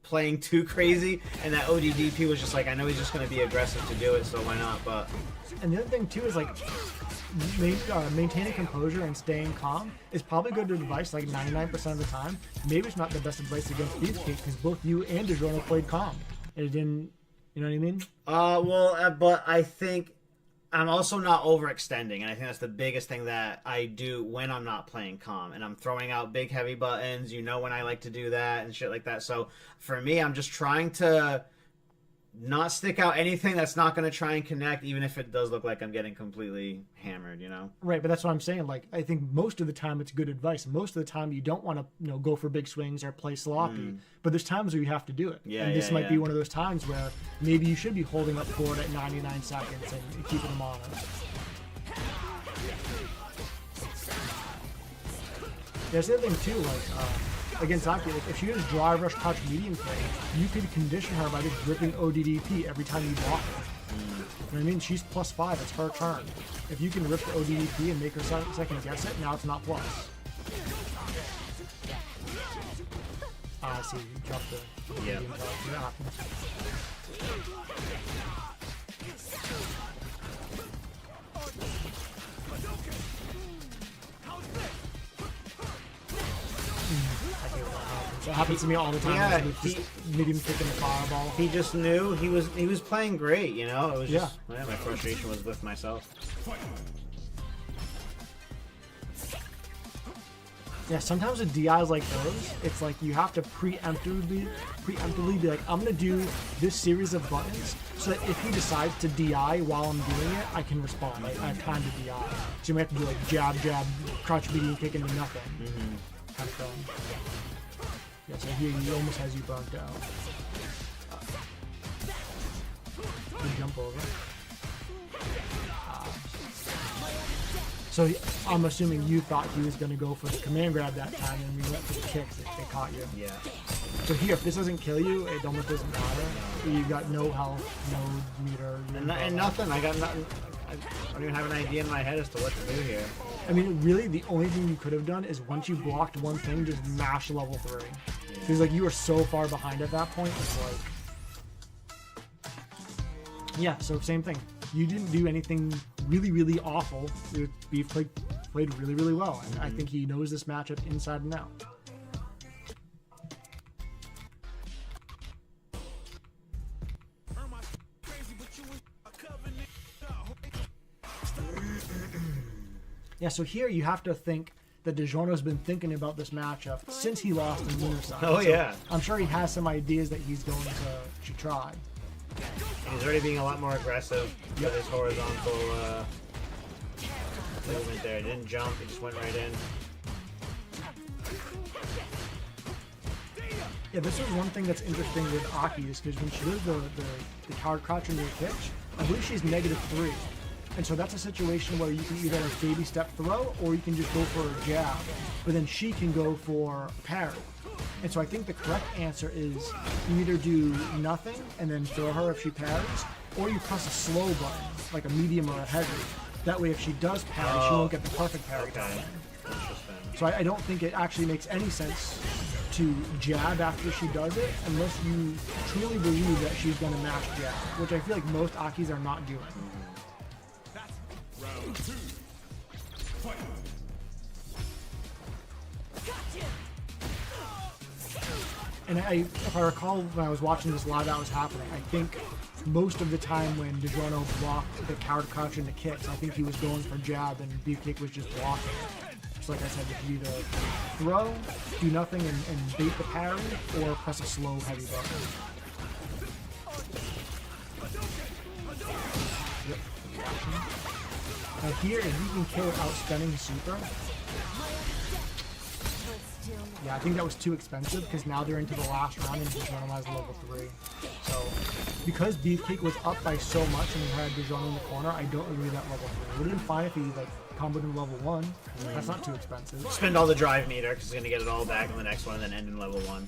playing too crazy, and that ODDP was just like, I know he's just going to be aggressive to do it, so why not? But and the other thing too is like maintaining composure and staying calm is probably good advice like 99% of the time. Maybe it's not the best advice against Beefcake because both you and DeJourno played calm and it didn't, you know what I mean? But I think I'm also not overextending, and I think that's the biggest thing that I do when I'm not playing calm, and I'm throwing out big heavy buttons, you know, when I like to do that and shit like that. So for me, I'm just trying to not stick out anything that's not going to try and connect, even if it does look like I'm getting completely hammered, you know? Right, but that's what I'm saying. Like, I think most of the time it's good advice. Most of the time you don't want to, you know, go for big swings or play sloppy. But there's times where you have to do it. Yeah, and this might be one of those times where maybe you should be holding up forward at 99 seconds and keeping them honest. There's the other thing too, like against Aki, like if she does drive rush touch medium play, you could condition her by just gripping ODDP every time you block her. You know what I mean? She's +5, it's her turn. If you can rip the ODDP and make her second guess it, now it's not plus. I see, you dropped the medium touch. Yeah. It happens to me all the time. Yeah, just medium kicking the fireball. He just knew he was playing great, you know. It was just my frustration was with myself. Yeah, sometimes with DIs like those, it's like you have to preemptively be like, I'm gonna do this series of buttons so that if he decides to DI while I'm doing it, I can respond. Like, I have time to DI. So you might have to do like jab, crouch medium kick into nothing. Kind of thing. Yeah, so here he almost has you burnt out. Good jump over. So I'm assuming you thought he was going to go for the command grab that time, and we went for the kicks. It caught you. Yeah. So here, if this doesn't kill you, it almost doesn't matter. You got no health, no meter. And nothing. I got nothing. I don't even have an idea in my head as to what to do here. I mean, really, the only thing you could have done is once you blocked one thing, just mash level 3. Because like you were so far behind at that point, it's like, yeah. So same thing. You didn't do anything really awful. Beef played really well, and I think he knows this matchup inside and out. Yeah, so here you have to think that DiGiorno's been thinking about this matchup since he lost in Lunar Side. Oh, yeah. I'm sure he has some ideas that he's going to try. He's already being a lot more aggressive with his horizontal movement there. He didn't jump, he just went right in. Yeah, this is one thing that's interesting with Aki is because when she does the coward crouch into the pitch, I believe she's -3. And so that's a situation where you can either like baby step throw or you can just go for a jab. But then she can go for a parry. And so I think the correct answer is you either do nothing and then throw her if she parries, or you press a slow button, like a medium or a heavy. That way if she does parry, she won't get the perfect parry time. So I don't think it actually makes any sense to jab after she does it unless you truly believe that she's going to mash jab, which I feel like most Akis are not doing. Round 2. Fight. And if I recall when I was watching this live that was happening, I think most of the time when DiGiorno blocked the coward crouch into kicks, I think he was going for jab and Beefcake was just blocking it. So like I said, you can either throw, do nothing and bait the parry, or press a slow heavy button. Yep. Now here, if you can kill without spending his super, yeah, I think that was too expensive because now they're into the last round and DiGiorno has level 3. So because Beefcake was up by so much and he had DiGiorno in the corner, I don't agree that level 3. It would have been fine if he like comboed in level 1. That's not too expensive. Spend all the drive meter because he's going to get it all back on the next one and then end in level 1.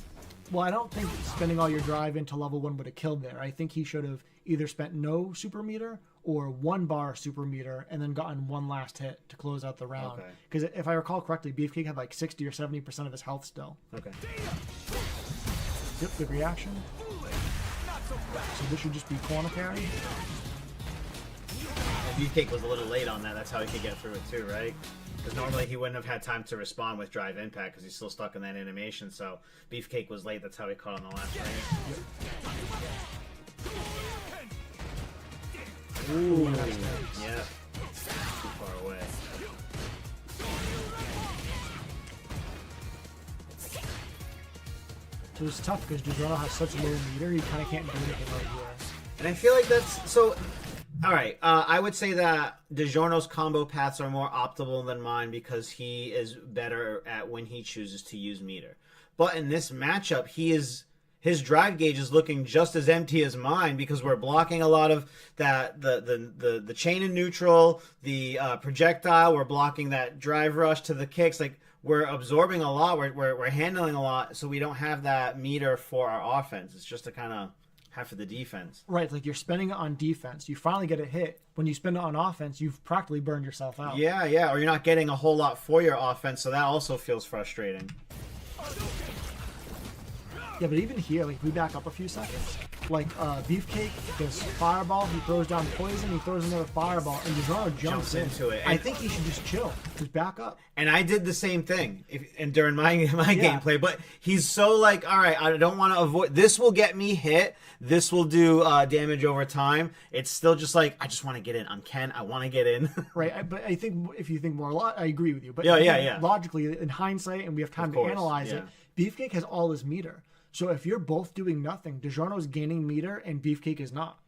Well, I don't think spending all your drive into level 1 would have killed there. I think he should have either spent no super meter or 1 bar super meter and then gotten one last hit to close out the round. Because if I recall correctly, Beefcake had like 60 or 70% of his health still. Okay. Yep, good reaction. So this should just be corner carry. Beefcake was a little late on that. That's how he could get through it too, right? Because normally he wouldn't have had time to respond with drive impact because he's still stuck in that animation. So Beefcake was late. That's how he caught on the last frame. Yep. Ooh, yeah. Too far away. So it's tough because DiGiorno has such low meter, he kind of can't do anything right here. And I feel like that's so. All right, I would say that DiGiorno's combo paths are more optimal than mine because he is better at when he chooses to use meter. But in this matchup, his drive gauge is looking just as empty as mine because we're blocking a lot of that the chain in neutral, the projectile. We're blocking that drive rush to the kicks. Like we're absorbing a lot. We're handling a lot, so we don't have that meter for our offense. It's just to kind of have for the defense. Right, like you're spending it on defense. You finally get a hit. When you spend it on offense, you've practically burned yourself out. Yeah, or you're not getting a whole lot for your offense, so that also feels frustrating. Yeah, but even here, like, if we back up a few seconds, like, Beefcake does fireball, he throws down poison, he throws another fireball, and DiGiorno jumps into it. I think he should just chill. Just back up. And I did the same thing and during my gameplay, but he's so like, all right, I don't want to avoid, this will get me hit, this will do damage over time. It's still just like, I just want to get in. I'm Ken, I want to get in. Right, but I think if you think more, I agree with you. But yeah. Logically, in hindsight, and we have time to analyze it, Beefcake has all his meter. So if you're both doing nothing, DiGiorno's gaining meter and Beefcake is not.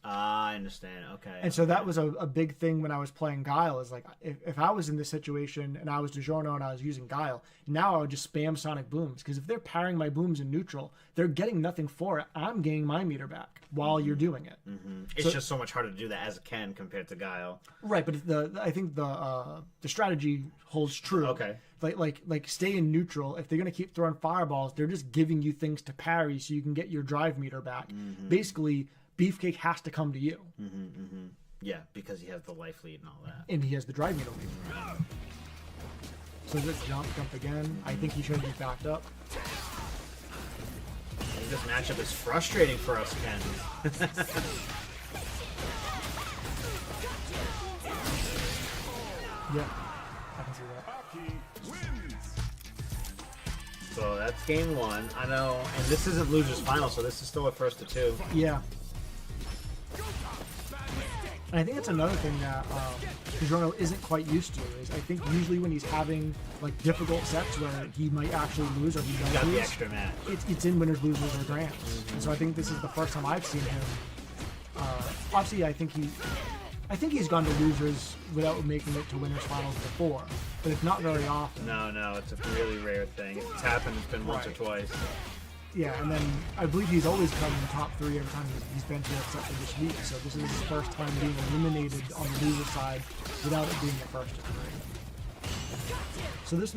I understand. Okay. And so that was a big thing when I was playing Guile. Is like if I was in this situation and I was DiGiorno and I was using Guile, now I would just spam Sonic Booms because if they're parrying my booms in neutral, they're getting nothing for it. I'm gaining my meter back while you're doing it. Mm-hmm. It's just so much harder to do that as a Ken compared to Guile. Right, but I think the strategy holds true. Okay. Like stay in neutral. If they're gonna keep throwing fireballs, they're just giving you things to parry so you can get your drive meter back. Mm-hmm. Basically, Beefcake has to come to you. Mm-hmm, mm-hmm. Yeah, because he has the life lead and all that. And he has the drive meter lead. So just jump again. I think he should be backed up. I think this matchup is frustrating for us, Ken. Yeah, I can see that. So that's game 1. I know, and this isn't loser's final, so this is still a 1st to 2. Yeah. And I think that's another thing that DiGiorno isn't quite used to. Is I think usually when he's having like difficult sets where he might actually lose or he does Got the lose, extra match. it's in winners, losers, or grands. And so I think this is the first time I've seen him. Obviously, I think he's gone to losers without making it to winners finals before, but it's not very often. No, it's a really rare thing. If it's happened, it's been once or twice. Yeah, and then I believe he's always come in the top 3 every time he's been here except for this week. So this is his first time being eliminated on the loser side without it being the first of 3. So this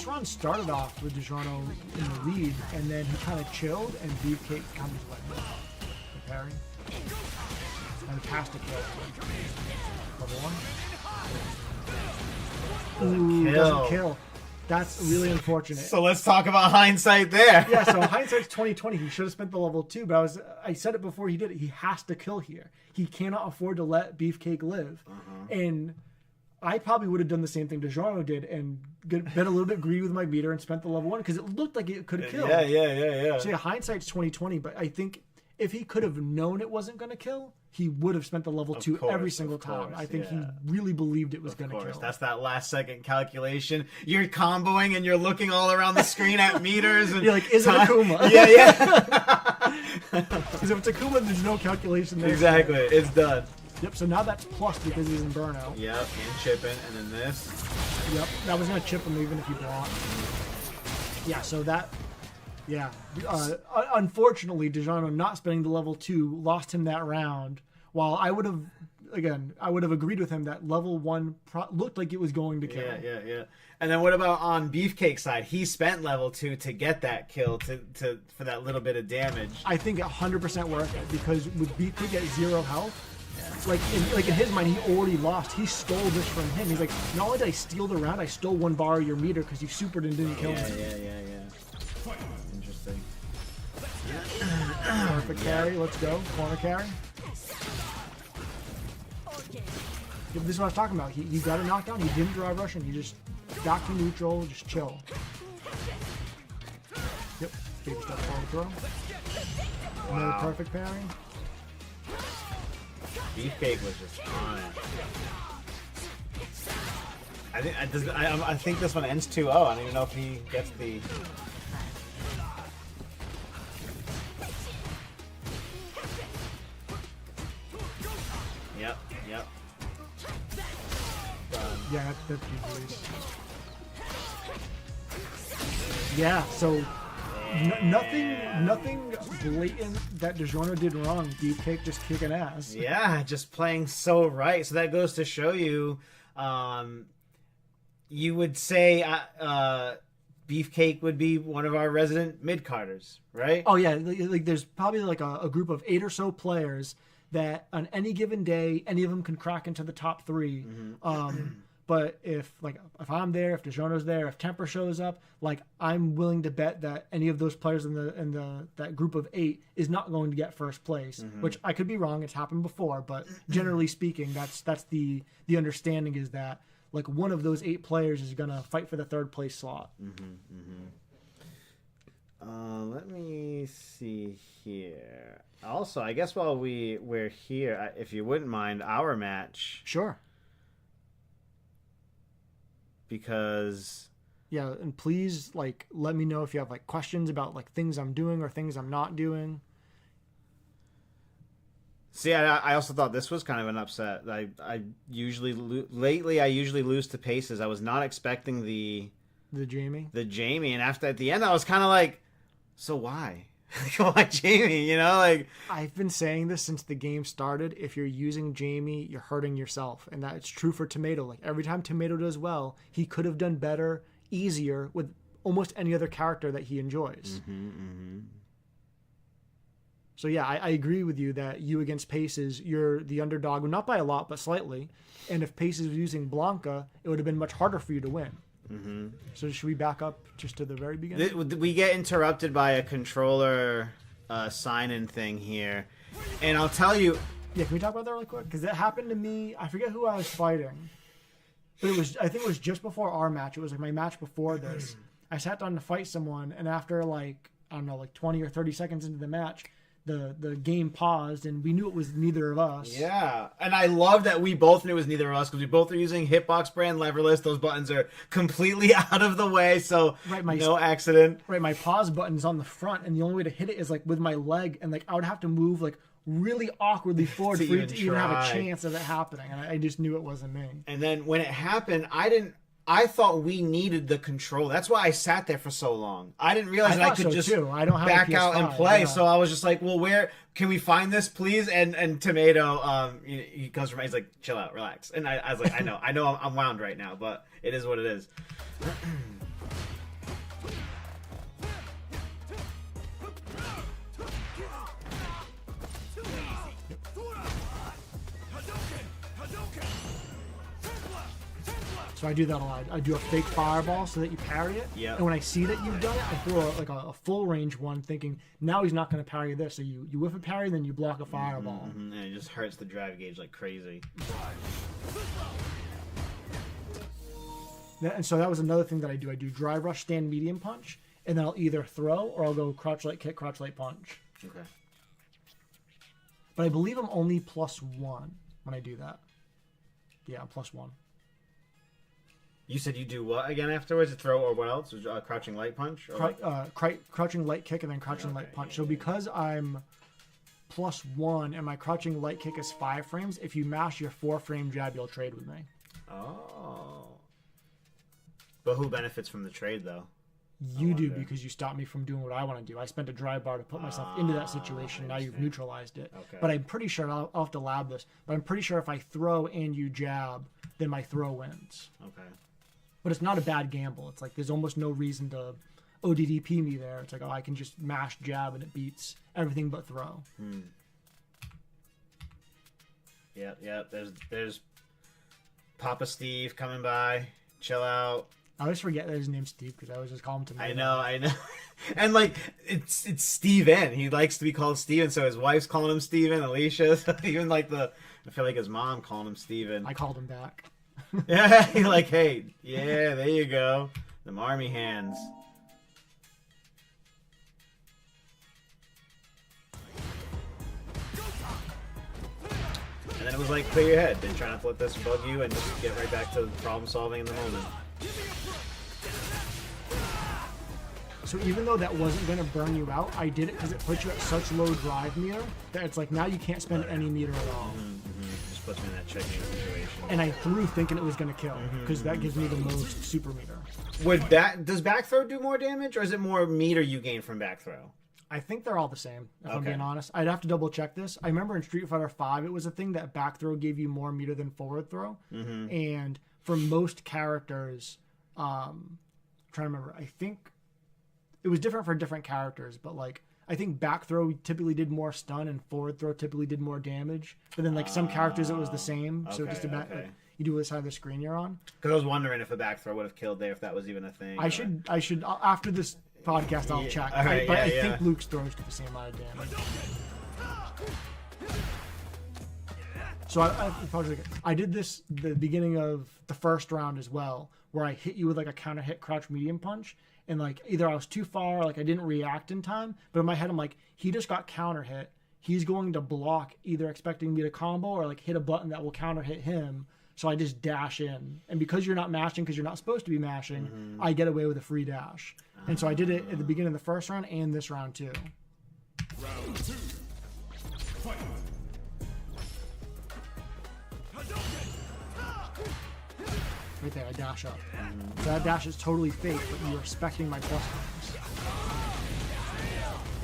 run started off with DiGiorno in the lead, and then he kind of chilled, and Beefcake comes with the parry. And the pass to kill. Level 1. Ooh, doesn't kill. That's really unfortunate. So let's talk about hindsight there. Yeah, so hindsight's 2020. He should have spent the level 2, but I said it before he did it. He has to kill here. He cannot afford to let Beefcake live. And I probably would have done the same thing DiGiorno did and been a little bit greedy with my meter and spent the level 1 because it looked like it could have killed. Yeah. So yeah, hindsight's 2020, but I think if he could have known it wasn't going to kill, he would have spent the level 2 every single time. I think he really believed it was going to kill. That's that last second calculation. You're comboing and you're looking all around the screen at meters. And you're like, is it Akuma? Yeah. Because if it's Akuma, there's no calculation there. Exactly. It's done. Yep, so now that's plus because he's in burnout. Yep, and chipping, and then this. Yep, that was going to chip him even if he blocked. Yeah, so that... Yeah. Unfortunately, DiGiorno not spending the level 2 lost him that round. While I would have agreed with him that level 1 looked like it was going to kill. Yeah. And then what about on Beefcake's side? He spent level 2 to get that kill for that little bit of damage. I think 100% worth it because with Beefcake at 0 health, like in his mind, he already lost. He stole this from him. He's like, not only did I steal the round, I stole 1 bar of your meter because you supered and didn't kill me. Yeah. Interesting. Perfect carry. Let's go. Corner carry. This is what I was talking about. He got a knockdown. He didn't drive Russian. He just back to neutral. Just chill. Yep. Baby step forward throw. Another perfect parry. Beefcake was just on it. I think this one ends 2-0. I don't even know if he gets the... Yep. Yeah, that's GG's. Yeah, so nothing blatant that DiGiorno did wrong. Beefcake just kicking ass. Yeah, just playing so right. So that goes to show you, you would say Beefcake would be one of our resident mid-carders, right? Oh yeah, like there's probably like a group of 8 or so players that on any given day, any of them can crack into the top 3. But if I'm there, if DiGiorno's there, if Temper shows up, like I'm willing to bet that any of those players in that group of 8 is not going to get first place. Which I could be wrong. It's happened before, but generally speaking, that's the understanding is that like one of those 8 players is gonna fight for the 3rd place slot. Let me see here. Also, I guess while we're here, if you wouldn't mind, our match. Sure. Because yeah, and please like let me know if you have like questions about like things I'm doing or things I'm not doing. See, I also thought this was kind of an upset. I usually lately I usually lose to paces. I was not expecting the Jamie, and after at the end I was kind of like, so why? Why Jamie? You know, like I've been saying this since the game started. If you're using Jamie, you're hurting yourself, and that's true for Tomato. Like every time Tomato does well, he could have done better, easier with almost any other character that he enjoys. So yeah, I agree with you that you against Paces, you're the underdog, not by a lot, but slightly. And if Paces was using Blanca, it would have been much harder for you to win. So should we back up just to the very beginning? We get interrupted by a controller sign-in thing here, and I'll tell you. Yeah, can we talk about that really quick? Because it happened to me. I forget who I was fighting, but I think it was just before our match. It was like my match before this. I sat down to fight someone, and after like 20 or 30 seconds into the match, the game paused, and we knew it was neither of us. Yeah, and I love that we both knew it was neither of us because we both are using Hitbox brand leverless. Those buttons are completely out of the way, so no accident. Right, my pause button's on the front, and the only way to hit it is like with my leg, and like I would have to move like really awkwardly forward for it to even have a chance of it happening, and I just knew it wasn't me. And then when it happened, I thought we needed the control. That's why I sat there for so long. I didn't realize that I could just I don't have back a PS5, out and play. yeah. So I was just like, well, where can we find this, please? And Tomato, he comes from, he's like, chill out, relax. And I was like, I know I'm wound right now, but it is what it is. So I do that a lot. I do a fake fireball so that you parry it. Yep. And when I see that you've done it, I throw a full range one, thinking now he's not going to parry this. So you whiff a parry, then you block a fireball. Mm-hmm. And it just hurts the drive gauge like crazy. And so that was another thing that I do. I do drive rush, stand medium punch, and then I'll either throw or I'll go crouch light kick, crouch light punch. Okay. But I believe I'm only +1 when I do that. Yeah, I'm +1. You said you do what again afterwards? A throw or what else? Crouching light punch? Or Crouching light kick and then crouching light punch. So because I'm +1 and my crouching light kick is 5 frames, if you mash your 4-frame jab, you'll trade with me. Oh. But who benefits from the trade, though? You do, because you stopped me from doing what I want to do. I spent a dry bar to put myself into that situation. Now you've neutralized it. Okay. But I'm pretty sure, I'll have to lab this, but I'm pretty sure if I throw and you jab, then my throw wins. Okay. But it's not a bad gamble. It's like there's almost no reason to ODDP me there. It's like, oh, I can just mash jab and it beats everything but throw. Yep. There's Papa Steve coming by. Chill out. I always forget that his name's Steve because I always just call him Tomato. I know. And like it's Steven. He likes to be called Steven, so his wife's calling him Steven, Alicia. So even like I feel like his mom calling him Steven. I called him back. Yeah, you're like, hey, yeah, there you go. Them army hands. And then it was like, clear your head. Then try not to let this bug you and just get right back to problem solving in the moment. So even though that wasn't going to burn you out, I did it because it put you at such low drive meter that it's like now you can't spend any meter at all. Just puts me in that checking situation. And I threw thinking it was going to kill because that gives me the most super meter. Does back throw do more damage, or is it more meter you gain from back throw? I think they're all the same, if I'm Okay. being honest. I'd have to double check this. I remember in Street Fighter V, it was a thing that back throw gave you more meter than forward throw. And for most characters, I'm trying to remember, I think it was different for different characters, but like I think back throw typically did more stun and forward throw typically did more damage. But then like some characters it was the same. So just about like, you do this side of the screen you're on. Because I was wondering if a back throw would have killed there, if that was even a thing. I should after this podcast I'll check. all right, but I yeah. think Luke's throws do the same amount of damage. So I did this the beginning of the first round as well, where I hit you with like a counter hit crouch medium punch, and like either I was too far, like I didn't react in time, but in my head I'm like, he just got counter hit. He's going to block, either expecting me to combo or like hit a button that will counter hit him. So I just dash in, and because you're not mashing, because you're not supposed to be mashing, I get away with a free dash. And so I did it at the beginning of the first round and this round too. Round 2. Fight. Right there, I dash up. So that dash is totally fake, but you're expecting my plus frames.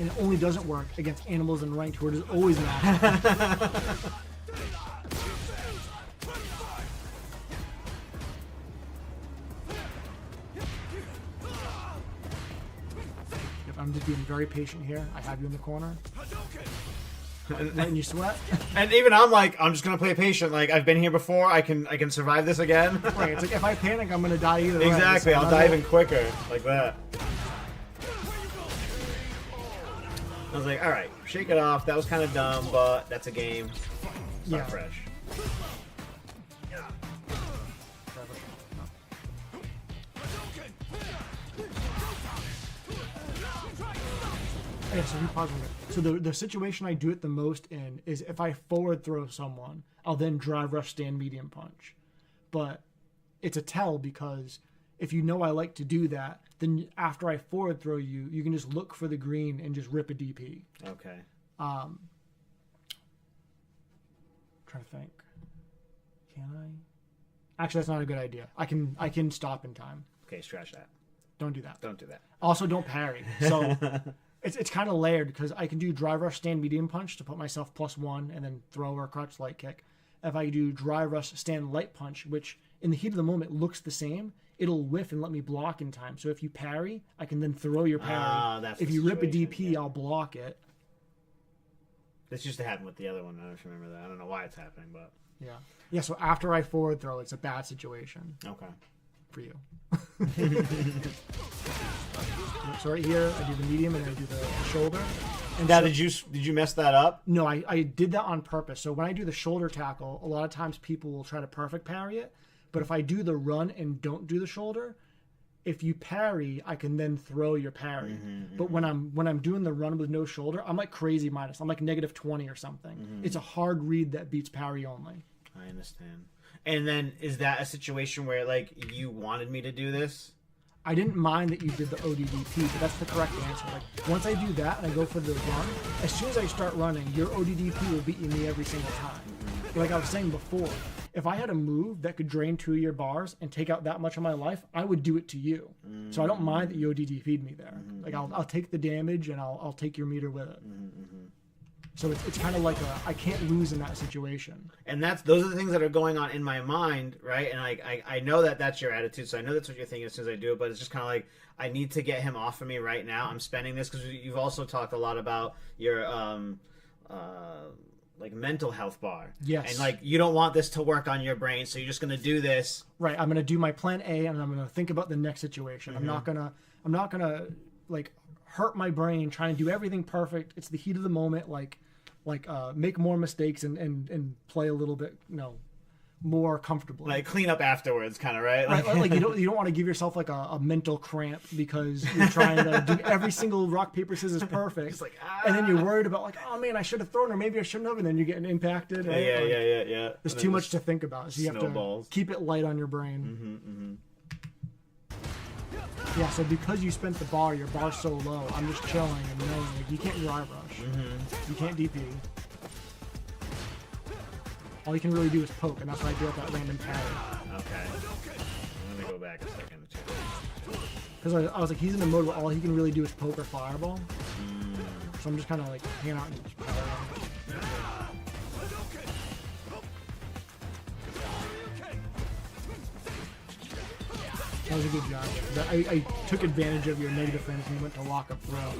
And it only doesn't work against animals in ranked who are just always mashing. I'm just being very patient here. I have you in the corner. Letting you sweat. And even I'm like, I'm just gonna play patient. Like I've been here before. I can survive this again. Right. It's like if I panic, I'm gonna die either way. Exactly. So I'll die even quicker, like that. I was like, all right, shake it off. That was kind of dumb, but that's a game. Start fresh. Yeah, so you pause a minute. So the situation I do it the most in is if I forward throw someone, I'll then drive rush stand medium punch. But it's a tell because if you know I like to do that, then after I forward throw you, you can just look for the green and just rip a DP. Okay. Trying to think. Can I? Actually, that's not a good idea. I can stop in time. Okay, scratch that. Don't do that. Don't do that. Also, don't parry. So it's kind of layered because I can do drive rush stand medium punch to put myself +1 and then throw or crutch light kick. If I do drive rush stand light punch, which in the heat of the moment looks the same, it'll whiff and let me block in time. So if you parry, I can then throw your parry. That's if the you rip a situation, DP, yeah. I'll block it. This used to happen with the other one. I don't remember that. I don't know why it's happening, but Yeah. Yeah, so after I forward throw, it's a bad situation okay. for you. So right here, I do the medium and I do the shoulder. And Now, so, did you mess that up? no, I did that on purpose. So when I do the shoulder tackle, a lot of times people will try to perfect parry it. But if I do the run and don't do the shoulder, if you parry, I can then throw your parry. But when I'm doing the run with no shoulder, I'm like crazy minus. I'm like -20 or something. It's a hard read that beats parry only. I understand. And then, is that a situation where, like, you wanted me to do this? I didn't mind that you did the ODDP, but that's the correct answer. Like, once I do that and I go for the run, as soon as I start running, your ODDP will beat me every single time. Like I was saying before, if I had a move that could drain 2 of your bars and take out that much of my life, I would do it to you. So I don't mind that you ODDP'd me there. Like, I'll take the damage and I'll take your meter with it. So it's kind of like I can't lose in that situation. And those are the things that are going on in my mind, right? And I know that that's your attitude, so I know that's what you're thinking as soon as I do it, but it's just kind of like, I need to get him off of me right now. I'm spending this, because you've also talked a lot about your like mental health bar. Yes. And like, you don't want this to work on your brain, so you're just going to do this. Right. I'm going to do my plan A and I'm going to think about the next situation. I'm not going to like hurt my brain trying to do everything perfect. It's the heat of the moment. Like make more mistakes and play a little bit, more comfortably. Like, clean up afterwards, kind of, right? Right, like you don't want to give yourself like a mental cramp because you're trying to do every single rock paper scissors perfect. It's like, and then you're worried about like, oh man, I should have thrown, or maybe I shouldn't have, and then you're getting impacted. Right? Yeah. There's too much to think about, so you have snowballs. to keep it light on your brain. Yeah, so because you spent the bar, your bar's so low, I'm just chilling and knowing like you can't drive rush, you can't DP. All you can really do is poke, and that's why I do that random parry. Okay. Let me go back a second. Because I was like, he's in a mode where all he can really do is poke or fireball. So I'm just kind of like hanging out and just parrying. That was a good job. I took advantage of your negative frames and went to lock up throw.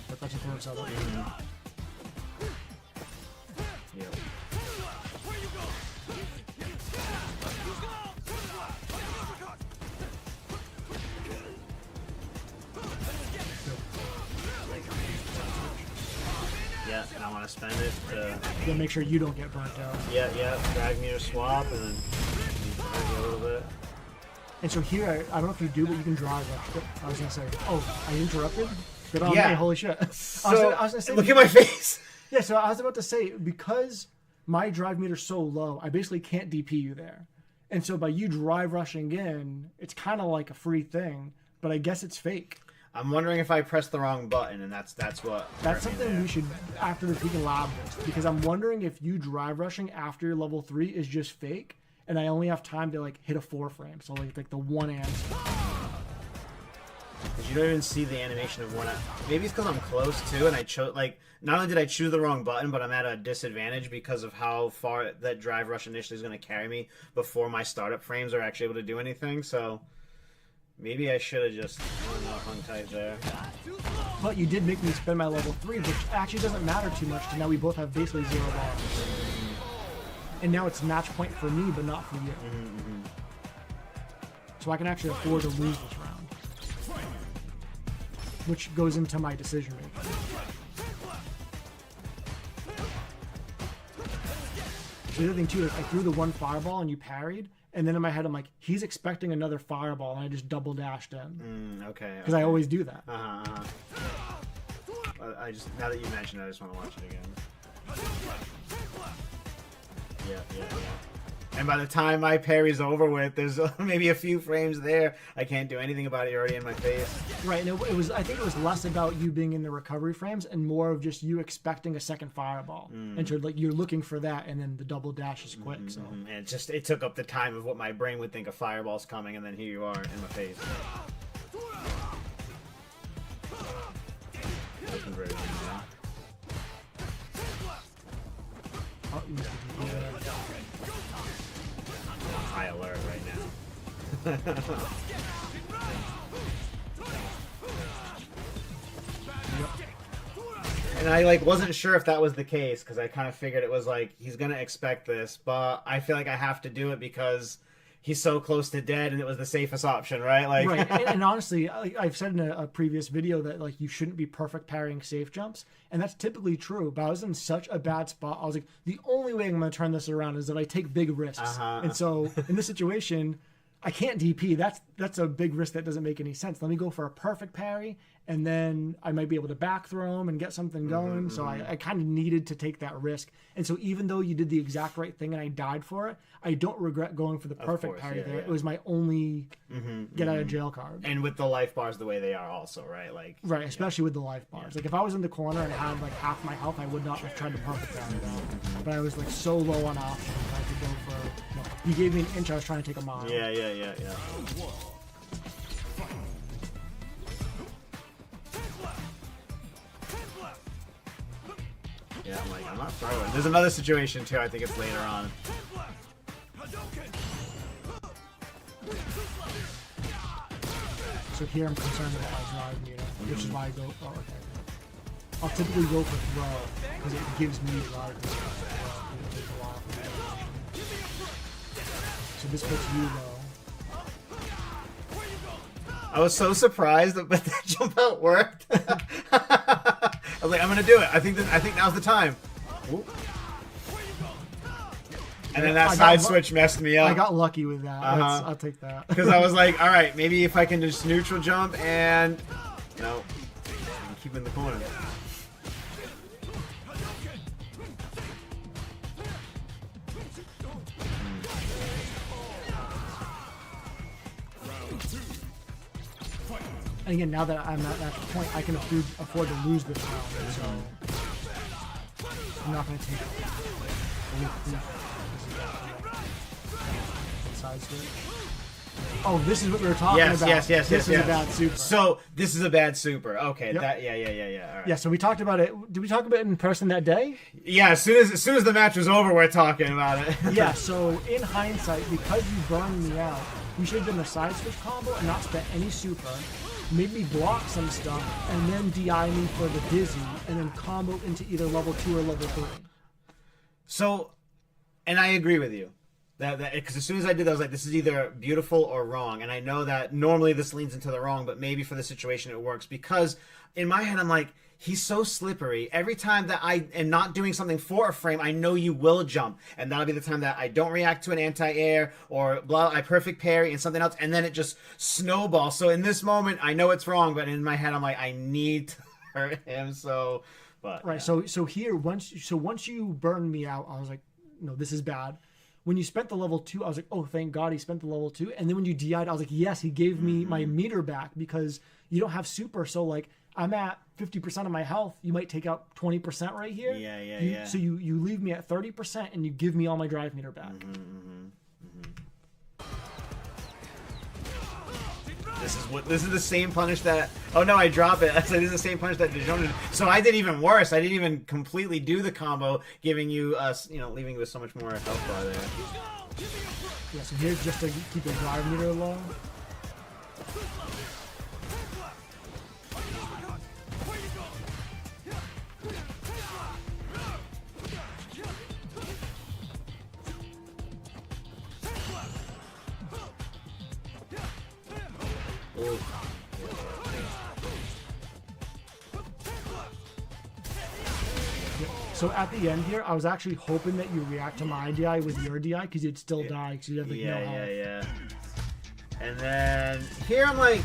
But that's a throw accelerator. Yep. Yeah, and I want to spend it to... Make sure you don't get burnt out. Yeah, drag me to swap, and then drag me a little bit. And so here, I don't know if you do, but you can drive rush. I was gonna say, oh, I interrupted? Good on Yeah. me, holy shit. So, I was gonna say, look at my face! yeah, so I was about to say, because my drive meter's so low, I basically can't DP you there. And so by you drive rushing in, it's kind of like a free thing, but I guess it's fake. I'm wondering if I pressed the wrong button, and that's what... That's hurt me something there. we should, after this, we can lab this, because I'm wondering if you drive rushing after your level 3 is just fake, and I only have time to like hit a 4 frame, so like the one answer. Because you don't even see the animation of when I... Maybe it's because I'm close, too, and I chose... Like, not only did I choose the wrong button, but I'm at a disadvantage because of how far that drive rush initially is going to carry me before my startup frames are actually able to do anything, so... Maybe I should have just, I don't know, hung tight there. But you did make me spend my level 3, which actually doesn't matter too much, because now we both have basically 0 bars. And now it's match point for me, but not for you. So I can actually afford to lose this round. Which goes into my decision making. So the other thing too is I threw the one fireball and you parried, and then in my head I'm like, he's expecting another fireball, and I just double dashed in. Okay. Because I always do that. I just, now that you mentioned it, I just want to watch it again. Yeah. And by the time my parry's over with, there's maybe a few frames there. I can't do anything about it. You're already in my face. Right, and it was. I think it was less about you being in the recovery frames and more of just you expecting a second fireball, and so like you're looking for that, and then the double dash is quick. So And it took up the time of what my brain would think a fireball's coming, and then here you are in my face. Looking very good, man. oh, you missed it. High alert right now. And I like wasn't sure if that was the case because I kind of figured it was like he's gonna expect this, but I feel like I have to do it because he's so close to dead and it was the safest option, right? Like, Right, and honestly, I've said in a previous video that like you shouldn't be perfect parrying safe jumps, and that's typically true. But I was in such a bad spot. I was like, the only way I'm going to turn this around is if I take big risks. And so in this situation, I can't DP. That's a big risk that doesn't make any sense. Let me go for a perfect parry, and then I might be able to back throw him and get something going. So I kind of needed to take that risk. And so even though you did the exact right thing and I died for it, I don't regret going for the perfect parry there. Yeah. It was my only get out of jail card. And with the life bars the way they are also, right? Like, right, especially with the life bars. Like if I was in the corner and had like half my health, I would not have tried to perfect parry that. But I was like so low on options, I could go for. You know, he gave me an inch, I was trying to take a mile. Yeah. Yeah, I'm like, I'm not throwing. There's another situation too. I think it's later on. So here I'm concerned about my drive meter, which is why I go. Oh, okay. I'll typically go for throw because it gives me drive meter. It takes a while for me. So this puts you low. I was so surprised that that jump out worked. I was like, I'm gonna do it. I think now's the time. Ooh. And then that side switch messed me up. I got lucky with that. I'll take that. Because I was like, all right, maybe if I can just neutral jump and no, keep in the corner. And again, now that I'm at that point, I can afford to lose this round. So I'm not going to take it. Side switch. Oh, this is what we were talking about. Yes. This is a bad super. So this is a bad super. Okay. Yep. Yeah. All right. Yeah. So we talked about it. Did we talk about it in person that day? Yeah. As soon as the match was over, we're talking about it. Yeah. So in hindsight, because you burned me out, we should have done a side switch combo and not spent any super. Made me block some stuff and then DI me for the dizzy and then combo into either level 2 or level 3. So, and I agree with you. That because as soon as I did that, I was like, this is either beautiful or wrong. And I know that normally this leans into the wrong, but maybe for the situation it works. Because in my head, I'm like, he's so slippery. Every time that I am not doing something for a frame, I know you will jump. And that'll be the time that I don't react to an anti-air or blah, I perfect parry and something else. And then it just snowballs. So in this moment, I know it's wrong, but in my head, I'm like, I need to hurt him. So, but. Right. Yeah. So here, once you burned me out, I was like, no, this is bad. When you spent the level 2, I was like, oh, thank God he spent the level 2. And then when you DI'd, I was like, yes, he gave me my meter back because you don't have super. So like, I'm at 50% of my health. You might take out 20% right here. Yeah. So you leave me at 30% and you give me all my drive meter back. This is the same punish that. Oh no, I drop it. I said this is the same punish that Dijon did. So I did even worse. I didn't even completely do the combo, giving you leaving you with so much more health bar there. Yeah. So here's just to keep the drive meter low. So at the end here, I was actually hoping that you react to my DI with your DI because you'd still die because you have like no health. Yeah. And then here I'm like,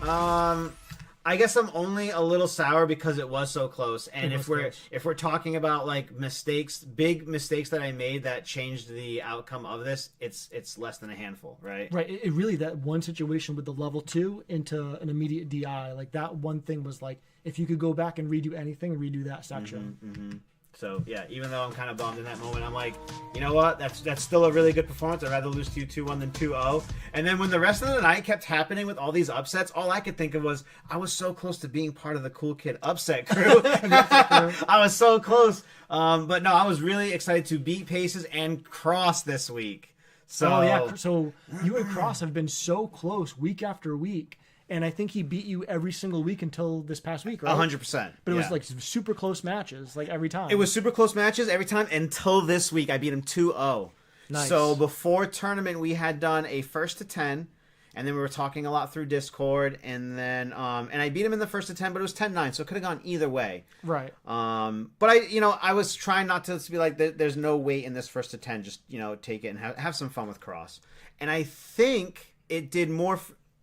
I guess I'm only a little sour because it was so close. And if we're talking about like mistakes, big mistakes that I made that changed the outcome of this, it's less than a handful, right? Right. It really, that one situation with the level 2 into an immediate DI, like that one thing was like, if you could go back and redo anything, redo that section. So yeah, even though I'm kind of bummed in that moment, I'm like, you know what? That's still a really good performance. I'd rather lose to you 2-1 than 2-0. And then when the rest of the night kept happening with all these upsets, all I could think of was I was so close to being part of the cool kid upset crew. I was so close. But no, I was really excited to beat Paces and Cross this week. So so you and Cross have been so close week after week. And I think he beat you every single week until this past week, right? 100%. But it was like super close matches, like every time. It was super close matches every time until this week. I beat him 2-0. Nice. So before tournament, we had done a 1st to 10, and then we were talking a lot through Discord, and then and I beat him in the 1st to 10, but it was 10-9, so it could have gone either way. Right. But I was trying not to be like, there's no weight in this 1st to 10. Just take it and have some fun with Cross. And I think it did more.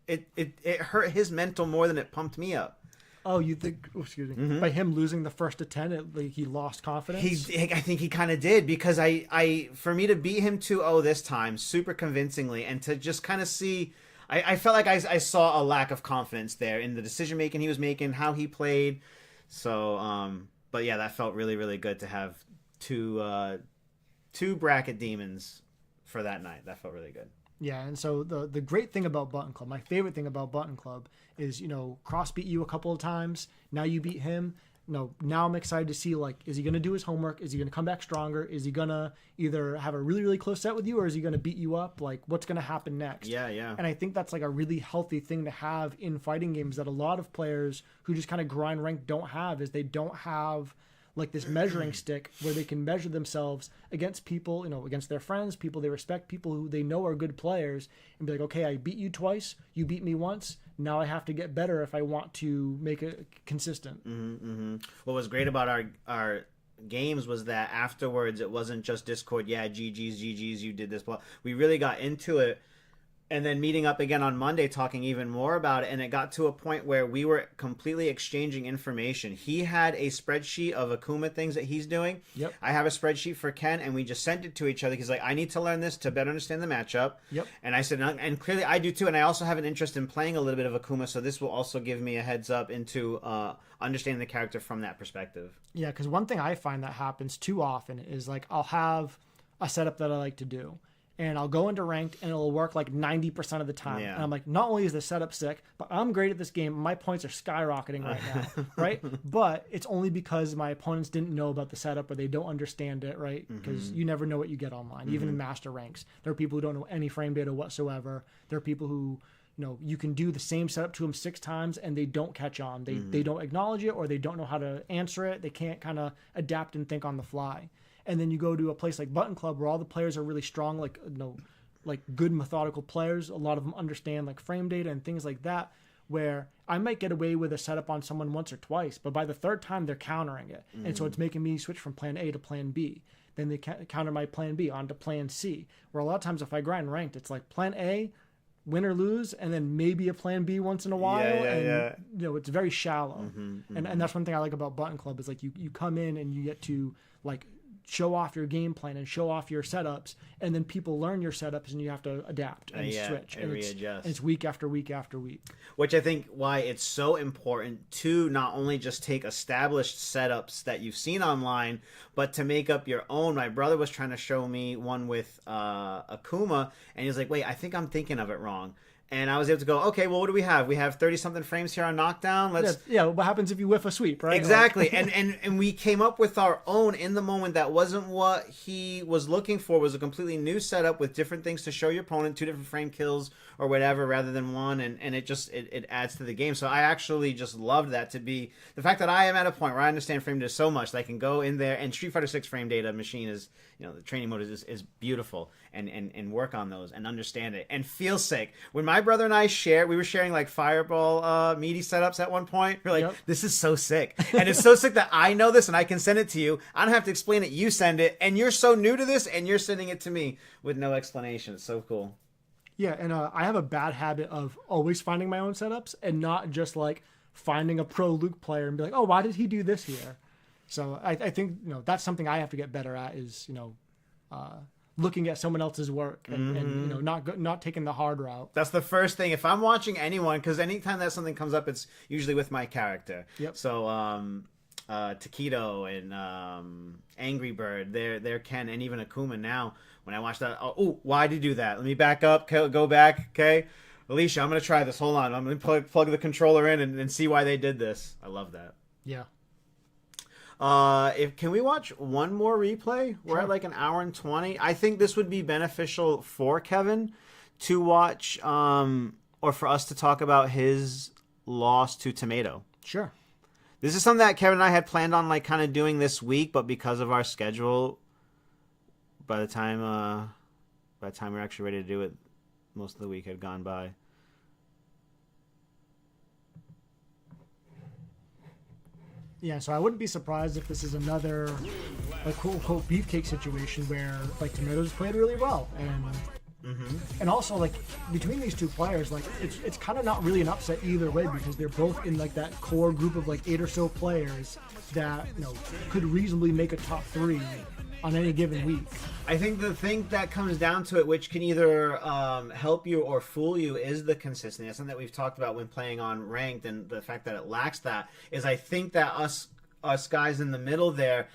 It hurt his mental more than it pumped me up. Oh, you think? Oh, excuse me. By him losing the 1st to 10, he lost confidence. I think he kind of did because for me to beat him 2-0 this time super convincingly, and to just kind of see, I felt like I saw a lack of confidence there in the decision making he was making, how he played. So, but yeah, that felt really really good to have two bracket demons for that night. That felt really good. Yeah, and so the great thing about Button Club, my favorite thing about Button Club is, Cross beat you a couple of times. Now you beat him. Now I'm excited to see, like, is he going to do his homework? Is he going to come back stronger? Is he going to either have a really, really close set with you, or is he going to beat you up? Like, what's going to happen next? Yeah. And I think that's, like, a really healthy thing to have in fighting games that a lot of players who just kind of grind rank don't have, is they don't have like this measuring stick where they can measure themselves against people, against their friends, people they respect, people who they know are good players, and be like, okay, I beat you twice, you beat me once, now I have to get better if I want to make it consistent. What was great about our games was that afterwards it wasn't just Discord, GG's, you did this, blah. We really got into it. And then meeting up again on Monday, talking even more about it. And it got to a point where we were completely exchanging information. He had a spreadsheet of Akuma things that he's doing. Yep. I have a spreadsheet for Ken, and we just sent it to each other. He's like, I need to learn this to better understand the matchup. Yep. And I said, and clearly I do too. And I also have an interest in playing a little bit of Akuma. So this will also give me a heads up into understanding the character from that perspective. Yeah, because one thing I find that happens too often is, like, I'll have a setup that I like to do, and I'll go into ranked and it'll work like 90% of the time. Yeah. And I'm like, not only is the setup sick, but I'm great at this game. My points are skyrocketing right now, right? But it's only because my opponents didn't know about the setup, or they don't understand it, right? Because you never know what you get online, even in master ranks. There are people who don't know any frame data whatsoever. There are people who, you can do the same setup to them 6 times and they don't catch on. They don't acknowledge it, or they don't know how to answer it. They can't kind of adapt and think on the fly. And then you go to a place like Button Club where all the players are really strong, like good methodical players. A lot of them understand like frame data and things like that, where I might get away with a setup on someone once or twice, but by the 3rd time they're countering it. And so it's making me switch from plan A to plan B. Then they counter my plan B onto plan C, where a lot of times if I grind ranked, it's like plan A, win or lose, and then maybe a plan B once in a while. It's very shallow. And that's one thing I like about Button Club is, like, you come in and you get to, like, show off your game plan and show off your setups, and then people learn your setups and you have to adapt and switch and readjust. It's week after week after week. Which I think why it's so important to not only just take established setups that you've seen online, but to make up your own. My brother was trying to show me one with Akuma, and he was like, wait, I think I'm thinking of it wrong. And I was able to go, okay, well, what do we have? We have 30-something frames here on Knockdown. What happens if you whiff a sweep, right? Exactly. and we came up with our own in the moment. That wasn't what he was looking for. It was a completely new setup with different things to show your opponent, 2 different frame kills or whatever, rather than one. And it adds to the game. So I actually just loved that, to be the fact that I am at a point where I understand frame data so much that I can go in there, and Street Fighter 6 frame data machine is, the training mode is beautiful. and work on those and understand it and feel sick. When my brother and I we were sharing like Fireball meaty setups at one point. We're like, this is so sick. And it's so sick that I know this and I can send it to you. I don't have to explain it. You send it. And you're so new to this and you're sending it to me with no explanation. It's so cool. Yeah, and I have a bad habit of always finding my own setups and not just like finding a pro Luke player and be like, oh, why did he do this here? So I think, that's something I have to get better at is, looking at someone else's work and not taking the hard route. That's the first thing. If I'm watching anyone, because anytime that something comes up, it's usually with my character. Yep. So Taquito and Angry Bird, they're Ken, and even Akuma now. When I watch that, why'd you do that? Let me back up, go back, okay? Alicia, I'm going to try this. Hold on. I'm going to plug the controller in and see why they did this. I love that. Yeah. Can we watch one more replay? We're at like an hour and 20. I think this would be beneficial for Kevin to watch, or for us to talk about his loss to Tomato. Sure. This is something that Kevin and I had planned on like kind of doing this week, but because of our schedule, by the time we're actually ready to do it, most of the week had gone by. Yeah, so I wouldn't be surprised if this is another like quote beefcake situation where like Tomatoes played really well and also like between these two players, like it's kind of not really an upset either way because they're both in like that core group of like 8 or so players that could reasonably make a top 3 on any given week. I think the thing that comes down to it, which can either help you or fool you, is the consistency. That's something that we've talked about when playing on ranked, and the fact that it lacks that is I think that us guys in the middle there,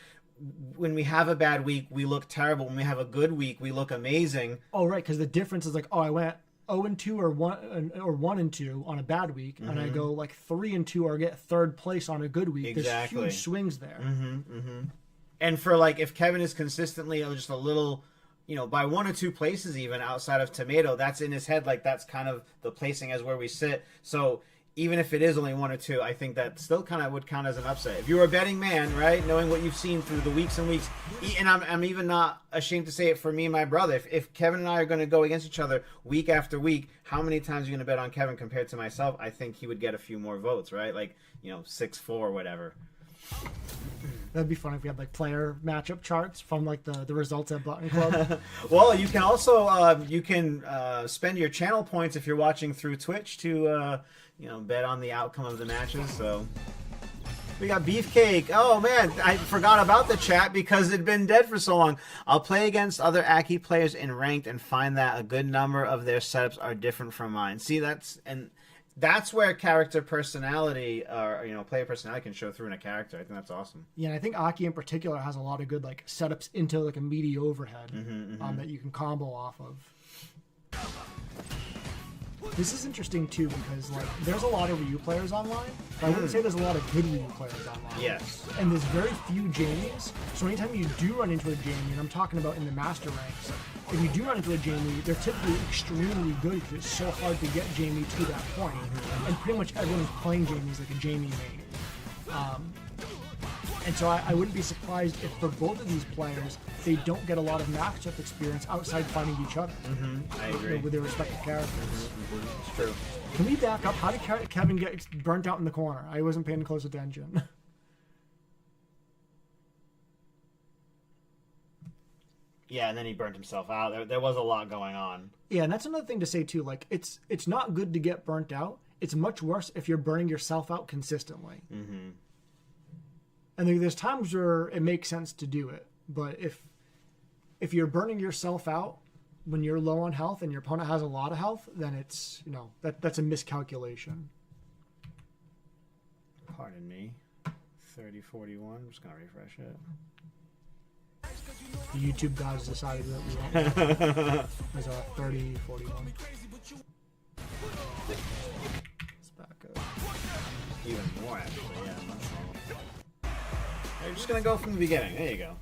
when we have a bad week, we look terrible. When we have a good week, we look amazing. Oh, right, because the difference is like, I went 0-2 or 1-2 on a bad week, and I go like 3-2 or get 3rd place on a good week. Exactly. There's huge swings there. And for like, if Kevin is consistently just a little, by 1 or 2 places even outside of Tomato, that's in his head. Like that's kind of the placing as where we sit. So even if it is only 1 or 2, I think that still kind of would count as an upset. If you were a betting man, right, knowing what you've seen through the weeks and weeks, and I'm even not ashamed to say it for me and my brother. If Kevin and I are going to go against each other week after week, how many times are you going to bet on Kevin compared to myself? I think he would get a few more votes, right? Like 6-4 or whatever. That'd be fun if we had like player matchup charts from like the results at Button Club. Well, you can also spend your channel points if you're watching through Twitch to bet on the outcome of the matches. So we got Beefcake. Oh man, I forgot about the chat because it'd been dead for so long. I'll play against other Aki players in ranked and find that a good number of their setups are different from mine. See, that's where character personality or player personality can show through in a character. I think that's awesome. Yeah, and I think Aki in particular has a lot of good like setups into like a meaty overhead that you can combo off of. This is interesting too because like there's a lot of Ryu players online, but I wouldn't say there's a lot of good Ryu players online. Yes. And there's very few Jamies. So anytime you do run into a Jamie, and I'm talking about in the master ranks, if you do run into a Jamie, they're typically extremely good because it's so hard to get Jamie to that point. And pretty much everyone's playing Jamie is like a Jamie main. And so I wouldn't be surprised if for both of these players, they don't get a lot of matchup experience outside fighting each other. I agree. With their respective characters. It's true. Can we back up? How did Kevin get burnt out in the corner? I wasn't paying close attention. Yeah, and then he burnt himself out. There was a lot going on. Yeah, and that's another thing to say too. Like, it's not good to get burnt out. It's much worse if you're burning yourself out consistently. And there's times where it makes sense to do it, but if you're burning yourself out when you're low on health and your opponent has a lot of health, then it's that's a miscalculation. Pardon me. 3041. I'm just gonna refresh it. The YouTube gods decided that we want as a 3041. Let's back up. Even more, actually. Yeah. I'm just gonna go from the beginning. There you go.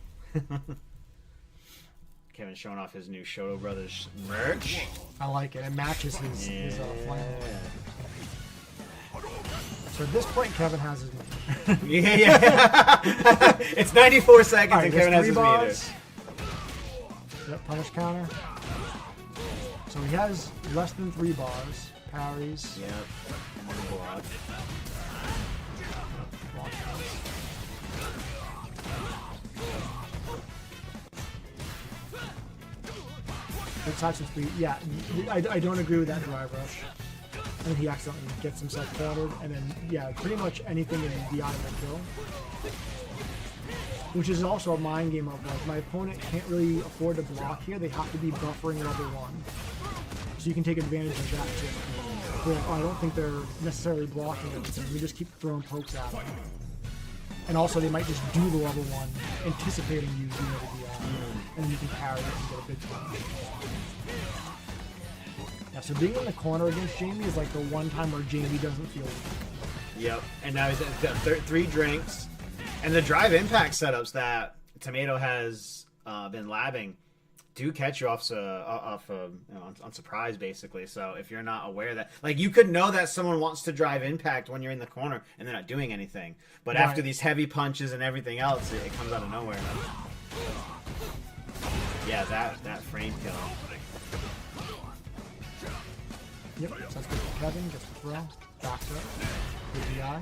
Kevin's showing off his new Shoto Brothers merch. I like it. It matches his flannel. So at this point, Kevin has his meter. Yeah. It's 94 seconds and Kevin has his meter. Yep, punish counter. So he has less than 3 bars, parries. Yep. And then block. Block this. Good side some speed. Yeah, I don't agree with that drive rush. And he accidentally gets himself cornered, and then, yeah, pretty much anything in the eye will kill. Which is also a mind game of, like, my opponent can't really afford to block here. They have to be buffering level 1. So you can take advantage of that, too. They're like, oh, I don't think they're necessarily blocking everything. We just keep throwing pokes at them. And also, they might just do the level 1, anticipating you doing the DI. And then you can parry it and get a big punch. Yeah, so being in the corner against Jamie is like the one time where Jamie doesn't feel weak. Yep. And now he's got 3 drinks. And the drive impact setups that Tomato has been labbing do catch you on surprise, basically. So if you're not aware that, like, you could know that someone wants to drive impact when you're in the corner and they're not doing anything. But right. after these heavy punches and everything else, it comes out of nowhere. Yeah, that frame kill. Yep, so that's good for Kevin, gets the throw, backs up, good DI.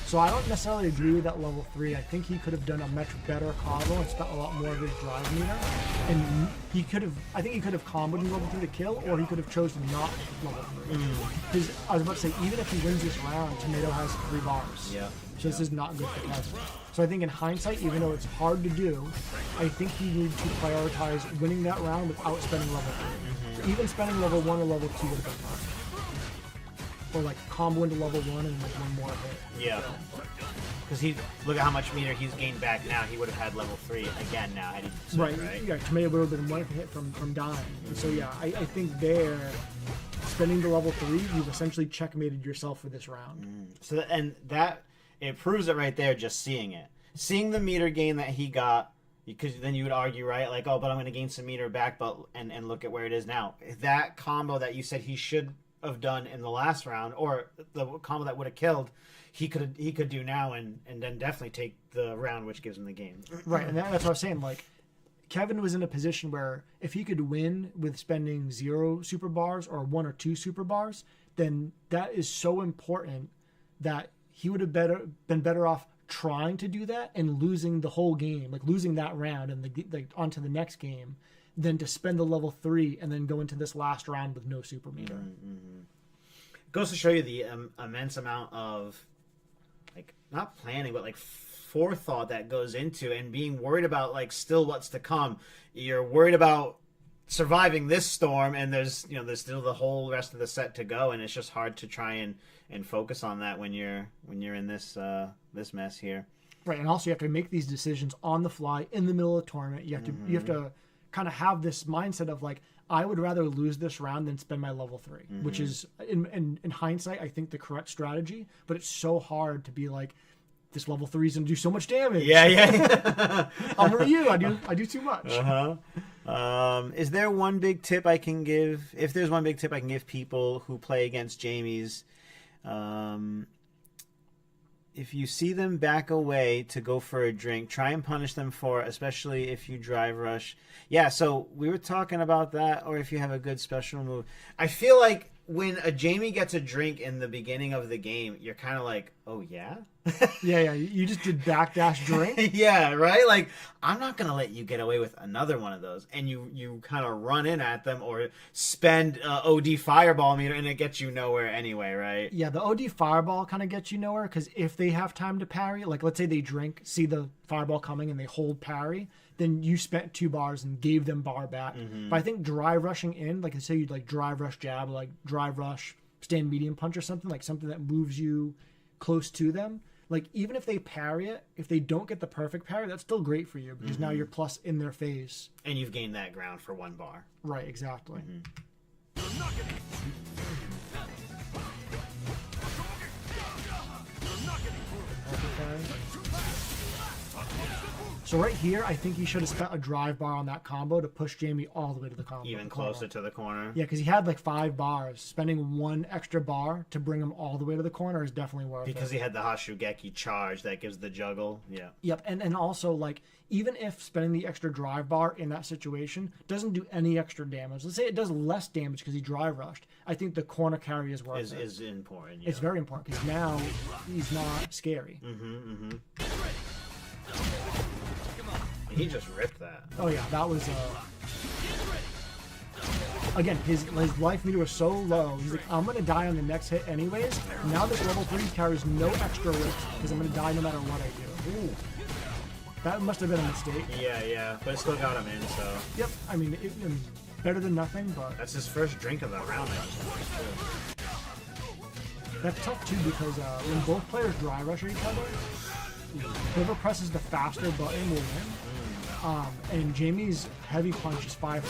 So I don't necessarily agree with that level 3. I think he could have done a much better combo and spent a lot more of his drive meter. And I think he could have comboed in level 3 to kill, or he could have chosen not level 3. Because I was about to say, even if he wins this round, Tomato has 3 bars. Yeah. So this is not good for Kevin. So I think in hindsight, even though it's hard to do, I think he needed to prioritize winning that round without spending level 3. So even spending level 1 or level 2 would have been fine. Or like combo into level 1 and like one more hit. Yeah. Because look at how much meter he's gained back now. He would have had level 3 again now had he switched, right? Yeah, Tomato would have been 1 hit from dying. And so yeah, I think there, spending the level 3, you've essentially checkmated yourself for this round. So that it proves it right there, just seeing it. Seeing the meter gain that he got, because then you would argue, right, like, oh, but I'm going to gain some meter back, but and look at where it is now. That combo that you said he should have done in the last round, or the combo that would have killed, he could do now and then definitely take the round, which gives him the game. Right, and that's what I was saying. Like, Kevin was in a position where if he could win with spending 0 super bars or 1 or 2 super bars, then that is so important that he would have been better off trying to do that and losing the whole game, like losing that round and onto the next game, than to spend the level 3 and then go into this last round with no super meter. It goes to show you the immense amount of, like, not planning, but like forethought that goes into and being worried about, like, still what's to come. You're worried about surviving this storm, and there's still the whole rest of the set to go, and it's just hard to try and focus on that when you're in this mess here. Right, and also you have to make these decisions on the fly in the middle of the tournament. You have to kind of have this mindset of, like, I would rather lose this round than spend my level 3, which is in hindsight I think the correct strategy, but it's so hard to be like, this level 3 is gonna do so much damage. Yeah. I'm with you. I do too much. Is there one big tip I can give? If there's one big tip I can give people who play against Jamies, if you see them back away to go for a drink, try and punish them for it, especially if you drive rush. Yeah, so we were talking about that, or if you have a good special move. I feel like when a Jamie gets a drink in the beginning of the game, you're kind of like, oh, yeah? Yeah, you just did backdash drink? Yeah, right? Like, I'm not going to let you get away with another one of those. And you kind of run in at them or spend OD fireball meter, and it gets you nowhere anyway, right? Yeah, the OD fireball kind of gets you nowhere, because if they have time to parry, like, let's say they drink, see the fireball coming, and they hold parry, then you spent 2 bars and gave them bar back. But I think drive rushing in, like, say you'd like drive rush jab, like drive rush stand medium punch or something that moves you close to them. Like, even if they parry it, if they don't get the perfect parry, that's still great for you, because now you're plus in their face. And you've gained that ground for 1 bar. Right, exactly. So right here, I think he should have spent a drive bar on that combo to push Jamie all the way to the combo. Even closer to the corner. Yeah, because he had like 5 bars. Spending 1 extra bar to bring him all the way to the corner is definitely worth it. Because he had the Hashugeki charge that gives the juggle. Yeah. Yep, and also, like, even if spending the extra drive bar in that situation doesn't do any extra damage, let's say it does less damage because he drive rushed, I think the corner carry is worth it. Is important, yeah. It's very important because now he's not scary. He just ripped that. Oh yeah, that was again, his life meter was so low. He's like, I'm gonna die on the next hit anyways. Now this level 3 carries no extra risk because I'm gonna die no matter what I do. Ooh. That must have been a mistake. Yeah, but it still got him in, so. Yep, I mean, better than nothing, but That's his first drink of the round. that's tough too because when both players dry rush each other, whoever presses the faster button will win. And Jamie's heavy punch is 500.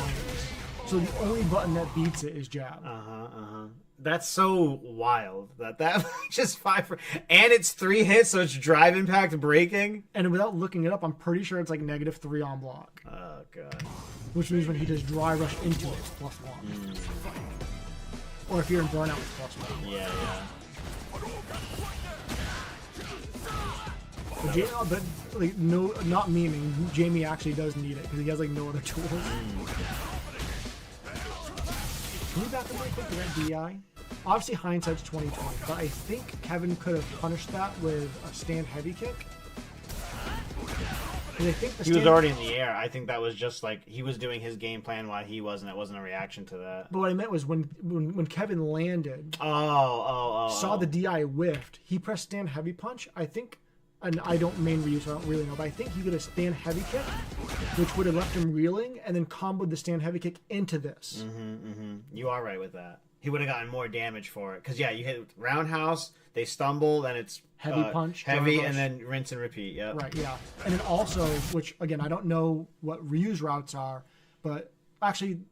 So the only button that beats it is jab. That's so wild that just 5 for, and it's 3 hits, so it's drive impact breaking. And without looking it up, I'm pretty sure it's like -3 on block. Oh god. Which means when he does dry rush into it, it's +1. Or if you're in burnout, it's +1. Yeah. But like, no, not meaning Jamie actually does need it because he has like no other tools. Can we back up really quick to that DI? Obviously hindsight's 2020, but I think Kevin could have punished that with a stand heavy kick. I think He was already in the air. I think that was just like he was doing his game plan while he wasn't. It wasn't a reaction to that. But what I meant was when Kevin landed, saw the DI whiffed, he pressed stand heavy punch. I think, and I don't main reuse, so I don't really know, but I think he could have stand heavy kick, which would have left him reeling, and then comboed the stand heavy kick into this. You are right with that. He would have gotten more damage for it. Because, yeah, you hit roundhouse, they stumble, then it's heavy punch, heavy, and then rinse and repeat. Yep. Right, yeah. And then also, which, again, I don't know what reuse routes are, but actually,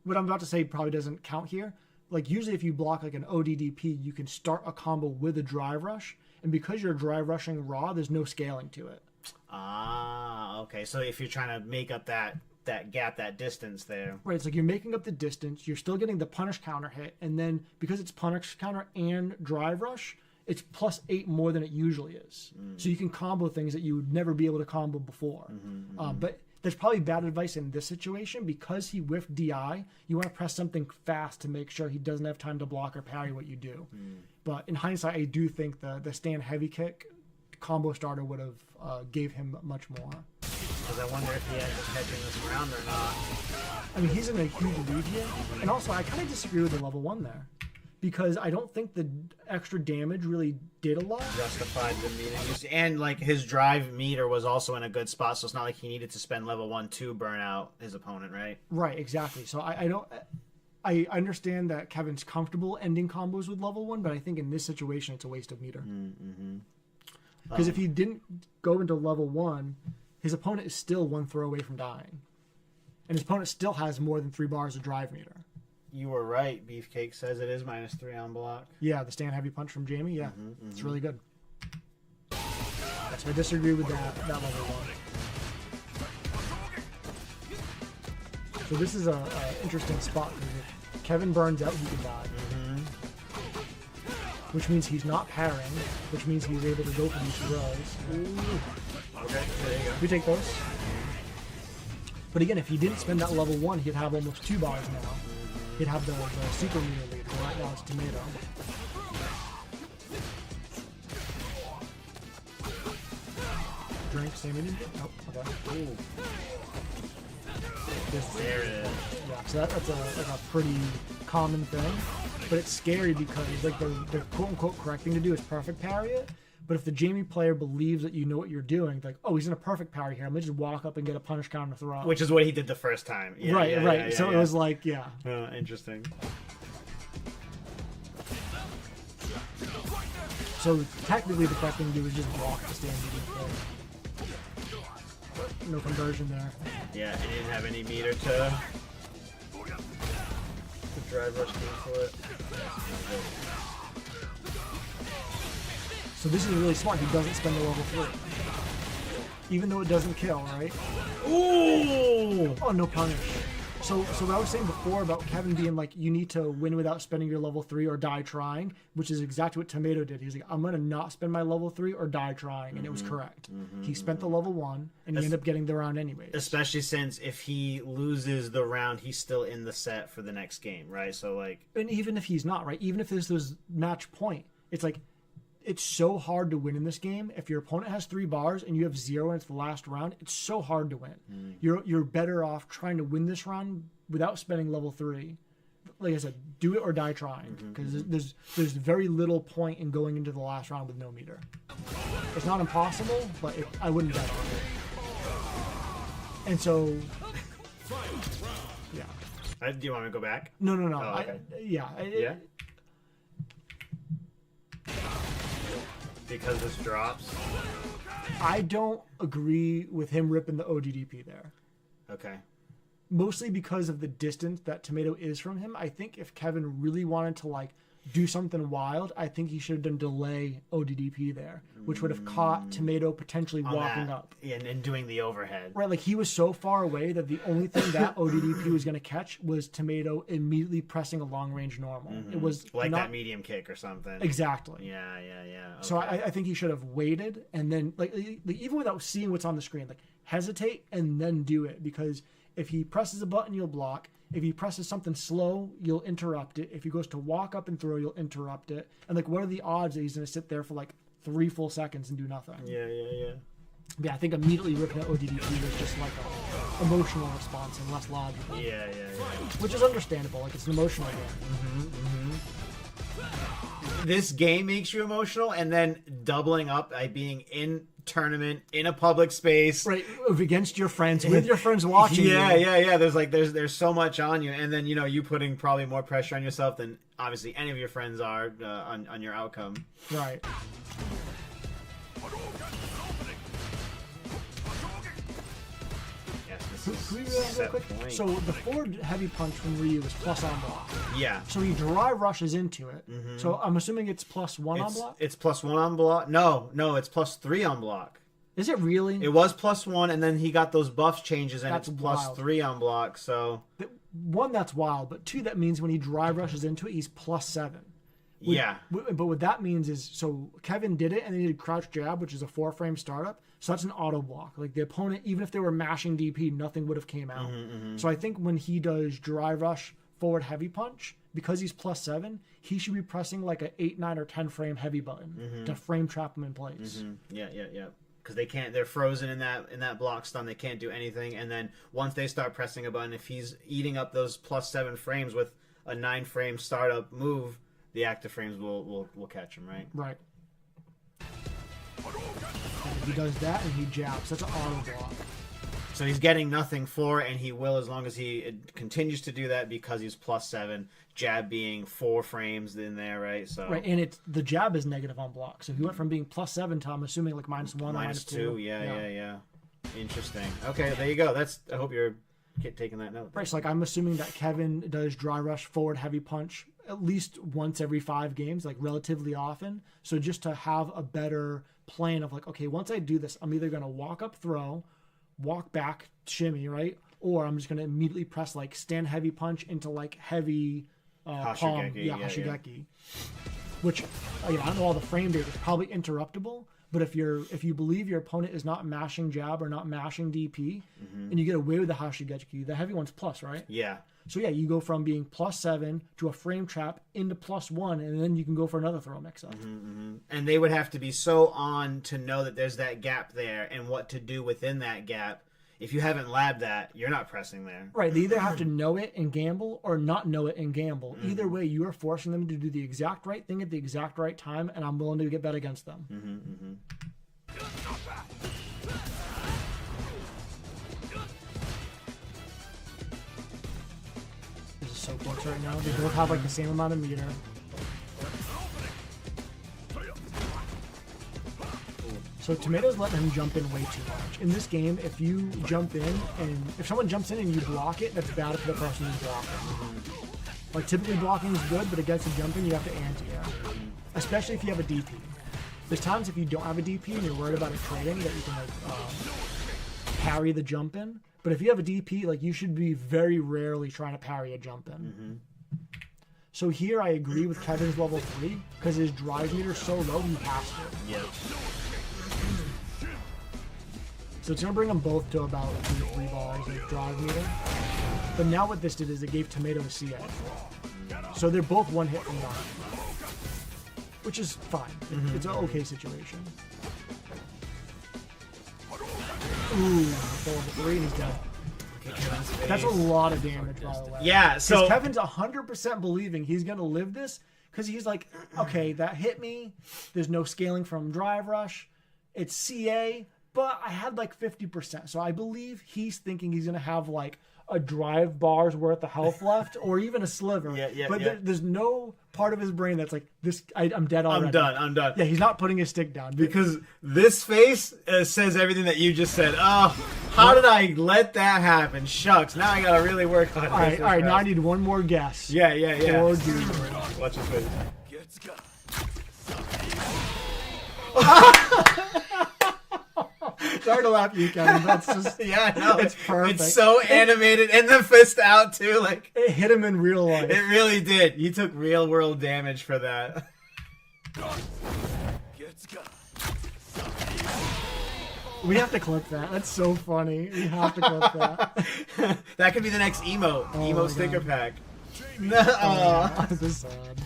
what I'm about to say probably doesn't count here. Like, usually if you block like an ODDP, you can start a combo with a drive rush, and because you're drive rushing raw, there's no scaling to it. Okay. So if you're trying to make up that gap, that distance there. Right, it's like you're making up the distance, you're still getting the punish counter hit, and then because it's punish counter and drive rush, it's +8 more than it usually is. So you can combo things that you would never be able to combo before. But there's probably bad advice in this situation because he whiffed DI. You want to press something fast to make sure he doesn't have time to block or parry what you do. But in hindsight, I do think the stand heavy kick combo starter would have gave him much more. Because I wonder if he had just hedging this round or not. I mean, he's in a huge lead here. And also, I kind of disagree with the level 1 there. Because I don't think the extra damage really did a lot. Justified the meter. And, like, his drive meter was also in a good spot, so it's not like he needed to spend level 1 to burn out his opponent, right? Right, exactly. So I understand that Kevin's comfortable ending combos with level 1, but I think in this situation, it's a waste of meter. Because if he didn't go into level 1, his opponent is still 1 throw away from dying. And his opponent still has more than 3 bars of drive meter. You were right. Beefcake says it is -3 on block. Yeah, the stand heavy punch from Jamie, yeah. It's really good. So I disagree with that level 1. So this is a interesting spot. If Kevin burns out, he can die. Which means he's not parrying, which means he's able to go for these throws. Okay, there you go. We take those. But again, if he didn't spend that level 1, he'd have almost 2 bars now. He'd have the super meter lead. But right now it's tomato. Drink, same medium? Nope, okay. Ooh. There it is. Yeah, so that's a pretty common thing. But it's scary because like the quote-unquote correct thing to do is perfect parry it. But if the Jamie player believes that you know what you're doing, like, oh, he's in a perfect parry here, I'm going to just walk up and get a punish counter throw. Which is what he did the first time. Yeah, right. Yeah, so it was like, yeah. Interesting. So technically the correct thing to do is just block the stand medium play. But no conversion there. Yeah, he didn't have any meter to drive rush for it. So this is really smart. He doesn't spend the level 3. even though it doesn't kill, right? Ooh! Oh, no punish. So what I was saying before about Kevin being like, you need to win without spending your level 3 or die trying, which is exactly what Tomato did. He's like, I'm going to not spend my level 3 or die trying, and it was correct. He spent the level 1, and he ended up getting the round anyways. Especially since if he loses the round, he's still in the set for the next game, right? So, like... And even if he's not, right? Even if there's this match point, it's like, it's so hard to win in this game. If your opponent has 3 bars and you have 0 and it's the last round, it's so hard to win. You're better off trying to win this round without spending level 3. Like I said, do it or die trying, because there's very little point in going into the last round with no meter. It's not impossible, but I wouldn't bet on it. And so, yeah. Do you want me to go back? No. Oh, okay. Yeah. Because this drops? I don't agree with him ripping the ODDP there. Okay. Mostly because of the distance that Tomato is from him. I think if Kevin really wanted to like do something wild, I think he should have done delay ODDP there, which would have caught Tomato potentially walking up. And doing the overhead. Right, like he was so far away that the only thing that ODDP was going to catch was Tomato immediately pressing a long range normal. It was like not... that medium kick or something. Exactly. Yeah. Okay. So I think he should have waited and then like even without seeing what's on the screen, like hesitate and then do it, because if he presses a button, you'll block. If he presses something slow, you'll interrupt it. If he goes to walk up and throw, you'll interrupt it. And like, what are the odds that he's going to sit there for like 3 full seconds and do nothing? Yeah. Yeah, I think immediately ripping out ODDP was just like an emotional response and less logical. Yeah. Which is understandable. Like, it's an emotional game. This game makes you emotional, and then doubling up by being in tournament in a public space, right, against your friends, with your friends watching. Yeah. There's so much on you, and then you putting probably more pressure on yourself than obviously any of your friends are on your outcome. Right. So the forward heavy punch from Ryu is plus on block. Yeah. So he dry rushes into it. So I'm assuming it's +1 on block? It's +1 on block. No, it's +3 on block. Is it really? It was +1, and then he got those buff changes, and That's it's wild. +3 on block, so... 1, that's wild, but 2, that means when he dry rushes into it, he's +7. Yeah. But what that means is, so Kevin did it, and then he did crouch jab, which is a 4-frame startup. So that's an auto block. Like the opponent, even if they were mashing DP, nothing would have came out. So I think when he does dry rush forward heavy punch, because he's +7, he should be pressing like a 8, 9, or 10 frame heavy button to frame trap him in place. Yeah. Because they can't. They're frozen in that block stun. They can't do anything. And then once they start pressing a button, if he's eating up those +7 frames with a 9-frame startup move, the active frames will catch him, right? Right. And he does that and he jabs. That's an auto block. So he's getting nothing for it, and he will as long as he continues to do that because he's +7. Jab being 4 frames in there, right? So right, and the jab is negative on block. So he went from being +7 to, I'm assuming, like -1 or -2. Yeah. Interesting. Okay, there you go. I hope you're taking that note. Right, so like I'm assuming that Kevin does dry rush forward heavy punch at least once every 5 games, like relatively often. So just to have a better plan of like, okay, once I do this, I'm either going to walk up throw, walk back shimmy, right? Or I'm just going to immediately press like stand heavy punch into like heavy palm. Hashigeki. Which, I don't know all the frame data, is probably interruptible. But if you believe your opponent is not mashing jab or not mashing DP, and you get away with the Hashigeki, the heavy one's plus, right? Yeah. So yeah, you go from being +7 to a frame trap into +1, and then you can go for another throw mix-up. And they would have to be so on to know that there's that gap there and what to do within that gap. If you haven't labbed that, you're not pressing there. Right. They either have to know it and gamble or not know it and gamble. Either way, you are forcing them to do the exact right thing at the exact right time, and I'm willing to get bet against them. This is so close right now. They both have like the same amount of meter. So Tomato's letting him jump in way too much. In this game, if you jump in, and if someone jumps in and you block it, that's bad for the person who's blocking. Like typically blocking is good, but against the jumping, you have to ante it. Especially if you have a DP. There's times if you don't have a DP and you're worried about it trading that you can parry the jump in. But if you have a DP, like you should be very rarely trying to parry a jump in. Mm-hmm. So here I agree with Kevin's level 3 because his drive meter is so low he has to. Yeah. So it's gonna bring them both to about 2 to 3 bars of drive meter. But now what this did is it gave Tomato a CA. So they're both 1 hit from Dark, which is fine. It's an okay situation. Ooh, level 3 and he's dead. That's a lot of damage, by the way. Yeah, so Kevin's 100% believing he's gonna live this because he's like, okay, that hit me. There's no scaling from Drive Rush. It's CA, but I had like 50%. So I believe he's thinking he's gonna have like a drive bar's worth of health left, or even a sliver. But there's no part of his brain that's like, this. I'm dead already. I'm done. Yeah, he's not putting his stick down Because this face says everything that you just said. Oh, how did I let that happen? Shucks. Now I gotta really work on it. All right. Now I need one more guess. Yeah. Or dude. Watch his face. Sorry to laugh at you, Kevin. That's just Yeah, I know. It's perfect. It's so animated, and the fist out too. Like it hit him in real life. it really did. You took real world damage for that. We have to clip that. That's so funny. We have to clip that. That could be the next emo my sticker God. pack. No. This is sad.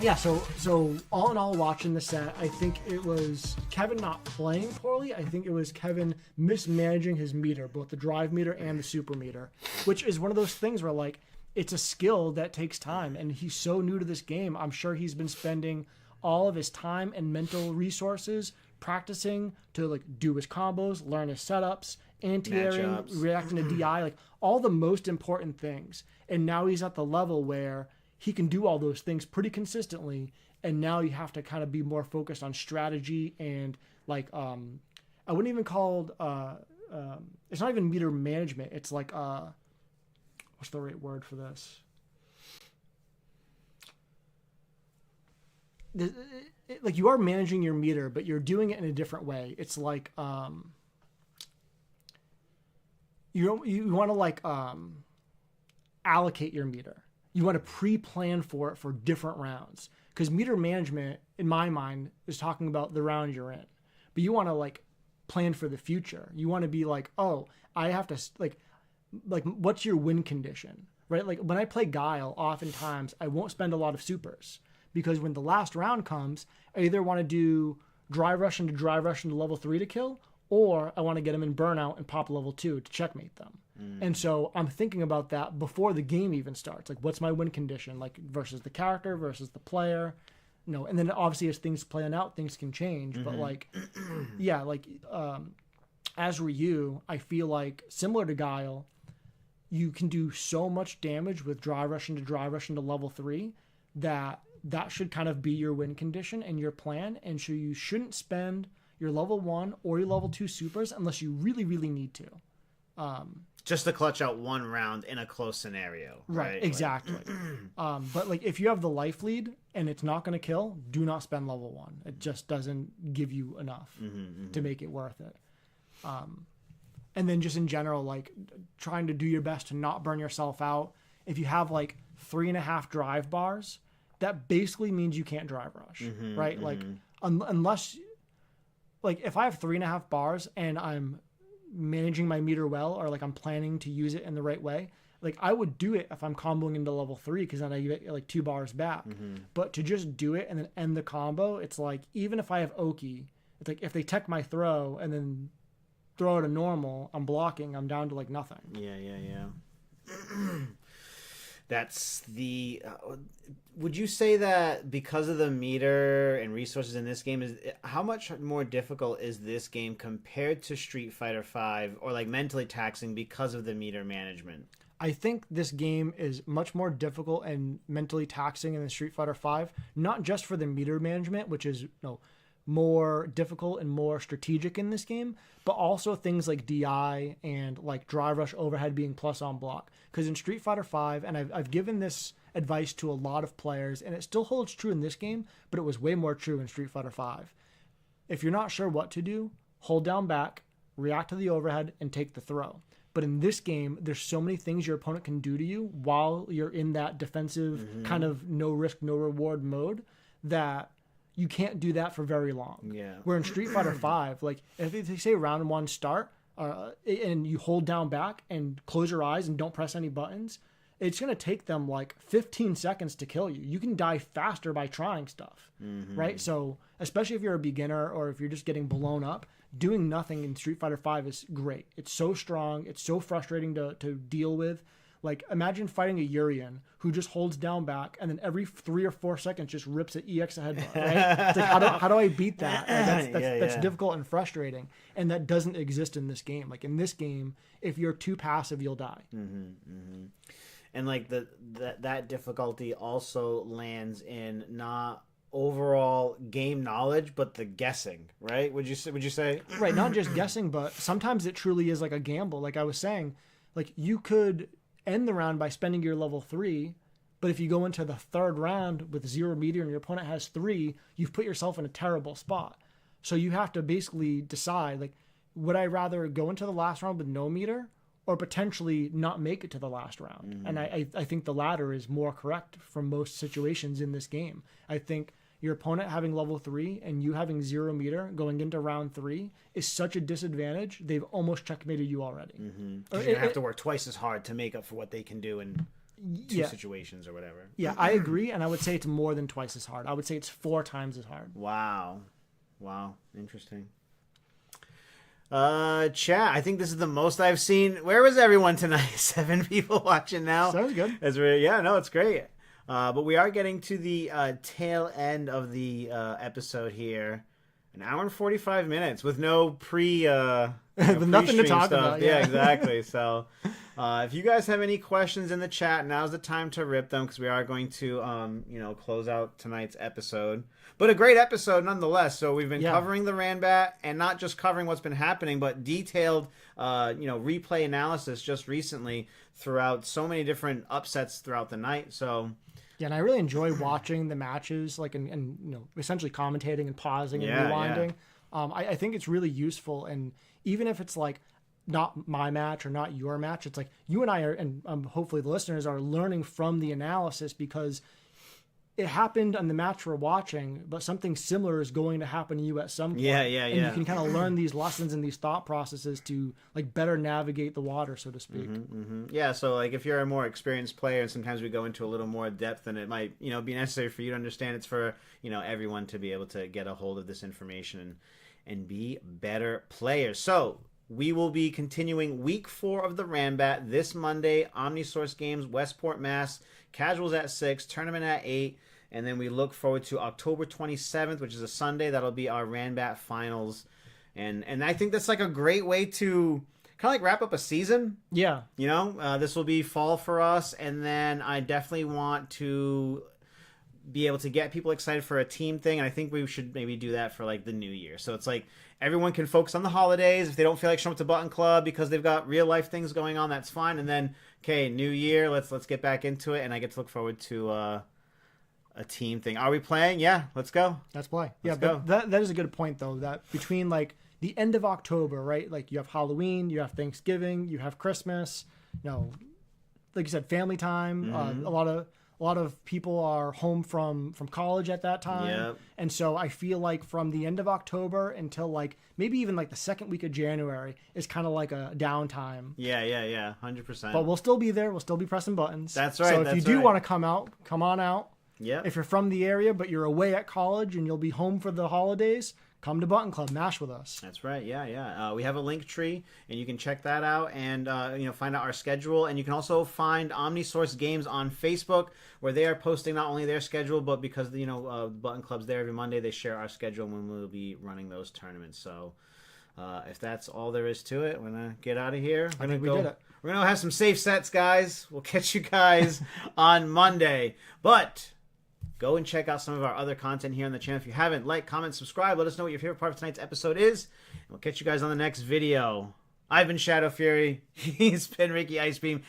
Yeah, so all in all, watching the set, I think it was Kevin not playing poorly. I think it was Kevin mismanaging his meter, both the drive meter and the super meter, which is one of those things where, like, it's a skill that takes time, and he's so new to this game. I'm sure he's been spending all of his time and mental resources practicing to, like, do his combos, learn his setups, anti-airing, Matchups. reacting to DI, like, all the most important things. And now he's at the level where he can do all those things pretty consistently, and now you have to kind of be more focused on strategy and like I wouldn't even call it it's not even meter management. It's like what's the right word for this? Like you are managing your meter, but you're doing it in a different way. It's like you want to like allocate your meter. You want to pre-plan for it for different rounds, because meter management, in my mind, is talking about the round you're in. But you want to like plan for the future. You want to be like, oh, I have to like what's your win condition, right? Like when I play Guile, oftentimes I won't spend a lot of supers because when the last round comes, I either want to do drive rush into level 3 to kill, or I want to get them in burnout and pop level 2 to checkmate them. And so I'm thinking about that before the game even starts. Like, what's my win condition? Like, versus the character, versus the player. And then obviously as things plan out, things can change. But, like, yeah, like, as Ryu, I feel like, similar to Guile, you can do so much damage with drive rush into level 3 that should kind of be your win condition and your plan. And so you shouldn't spend your level 1 or your level 2 supers unless you really, really need to. Just to clutch out one round in a close scenario. Right? Exactly. But like if you have the life lead and it's not going to kill, do not spend level 1. It just doesn't give you enough to make it worth it. And then just in general, like trying to do your best to not burn yourself out. If you have like 3.5 drive bars, that basically means you can't drive rush, right? Like unless, like if I have 3.5 bars and I'm managing my meter well, or like I'm planning to use it in the right way, like I would do it if I'm comboing into level 3, because then I get like 2 bars back. But to just do it and then end the combo, it's like even if I have Oki, it's like if they tech my throw and then throw it a normal, I'm blocking, I'm down to like nothing. Yeah. That's the would you say that because of the meter and resources in this game, is how much more difficult is this game compared to Street Fighter V, or like mentally taxing because of the meter management? I think this game is much more difficult and mentally taxing than Street Fighter V, not just for the meter management, which is more difficult and more strategic in this game, but also things like DI and like drive rush overhead being plus on block. Because in Street Fighter V, and I've given this advice to a lot of players, and it still holds true in this game, but it was way more true in Street Fighter V. If you're not sure what to do, hold down back, react to the overhead, and take the throw. But in this game, there's so many things your opponent can do to you while you're in that defensive kind of no risk, no reward mode that you can't do that for very long. Yeah. Where in Street Fighter V, like if they say round 1 start and you hold down back and close your eyes and don't press any buttons, it's going to take them like 15 seconds to kill you. You can die faster by trying stuff, right? So especially if you're a beginner or if you're just getting blown up, doing nothing in Street Fighter V is great. It's so strong. It's so frustrating to deal with. Like, imagine fighting a Urian who just holds down back and then every 3 or 4 seconds just rips an EX headbutt, right? It's like, how do I beat that? Like, that's difficult and frustrating. And that doesn't exist in this game. Like, in this game, if you're too passive, you'll die. And, like, that difficulty also lands in not overall game knowledge, but the guessing, right? Would you say? Right, not just guessing, but sometimes it truly is like a gamble. Like I was saying, like you could end the round by spending your level 3, but if you go into the 3rd round with 0 meter and your opponent has 3, you've put yourself in a terrible spot. So you have to basically decide, like, would I rather go into the last round with no meter or potentially not make it to the last round? And I think the latter is more correct for most situations in this game. I think your opponent having level 3 and you having 0 meter going into round 3 is such a disadvantage. They've almost checkmated you already. You're going to have to work twice as hard to make up for what they can do in two situations or whatever. Yeah, I agree. And I would say it's more than twice as hard. I would say it's 4 times as hard. Wow. Interesting. Chat, I think this is the most I've seen. Where was everyone tonight? 7 people watching now. Sounds good. It's great. But we are getting to the tail end of the episode here. An hour and 45 minutes with no nothing to talk about. Yeah, exactly. So if you guys have any questions in the chat, now's the time to rip them because we are going to close out tonight's episode. But a great episode nonetheless. So we've been covering the Ranbat, and not just covering what's been happening, but detailed replay analysis just recently throughout so many different upsets throughout the night. So yeah, and I really enjoy watching the matches, like and essentially commentating and pausing and rewinding. Yeah. I think it's really useful, and even if it's like not my match or not your match, it's like you and I are, and hopefully the listeners are learning from the analysis because it happened on the match we're watching, but something similar is going to happen to you at some point. And you can kind of learn these lessons and these thought processes to like better navigate the water, so to speak. Yeah, so like if you're a more experienced player and sometimes we go into a little more depth and it might, be necessary for you to understand, it's for, everyone to be able to get a hold of this information and be better players. So we will be continuing week 4 of the Ranbat this Monday. OmniSource Games, Westport, Mass. Casuals at 6, tournament at 8. And then we look forward to October 27th, which is a Sunday. That'll be our Ranbat finals. And I think that's like a great way to kind of like wrap up a season. Yeah. This will be fall for us. And then I definitely want to be able to get people excited for a team thing. And I think we should maybe do that for like the new year. So it's like everyone can focus on the holidays. If they don't feel like showing up to Button Club because they've got real life things going on, that's fine. And then, okay, new year, let's get back into it. And I get to look forward to a team thing. Are we playing? Yeah, let's go. Let's play. Let's go. That is a good point though, that between like the end of October, right? Like you have Halloween, you have Thanksgiving, you have Christmas, like you said, family time. A lot of people are home from college at that time. Yep. And so I feel like from the end of October until like maybe even like the second week of January is kind of like a downtime. Yeah, 100%. But we'll still be there. We'll still be pressing buttons. That's right. So if you do want to come on out. Yeah. If you're from the area but you're away at college and you'll be home for the holidays, come to Button Club, mash with us. That's right. Yeah. We have a link tree, and you can check that out and find out our schedule. And you can also find OmniSource Games on Facebook, where they are posting not only their schedule, but because Button Club's there every Monday, they share our schedule when we'll be running those tournaments. So if that's all there is to it, we're gonna get out of here. I think we did it. We're gonna have some safe sets, guys. We'll catch you guys on Monday, but go and check out some of our other content here on the channel. If you haven't, like, comment, subscribe. Let us know what your favorite part of tonight's episode is. And we'll catch you guys on the next video. I've been Shadow Fury. He's been Ricky Icebeam.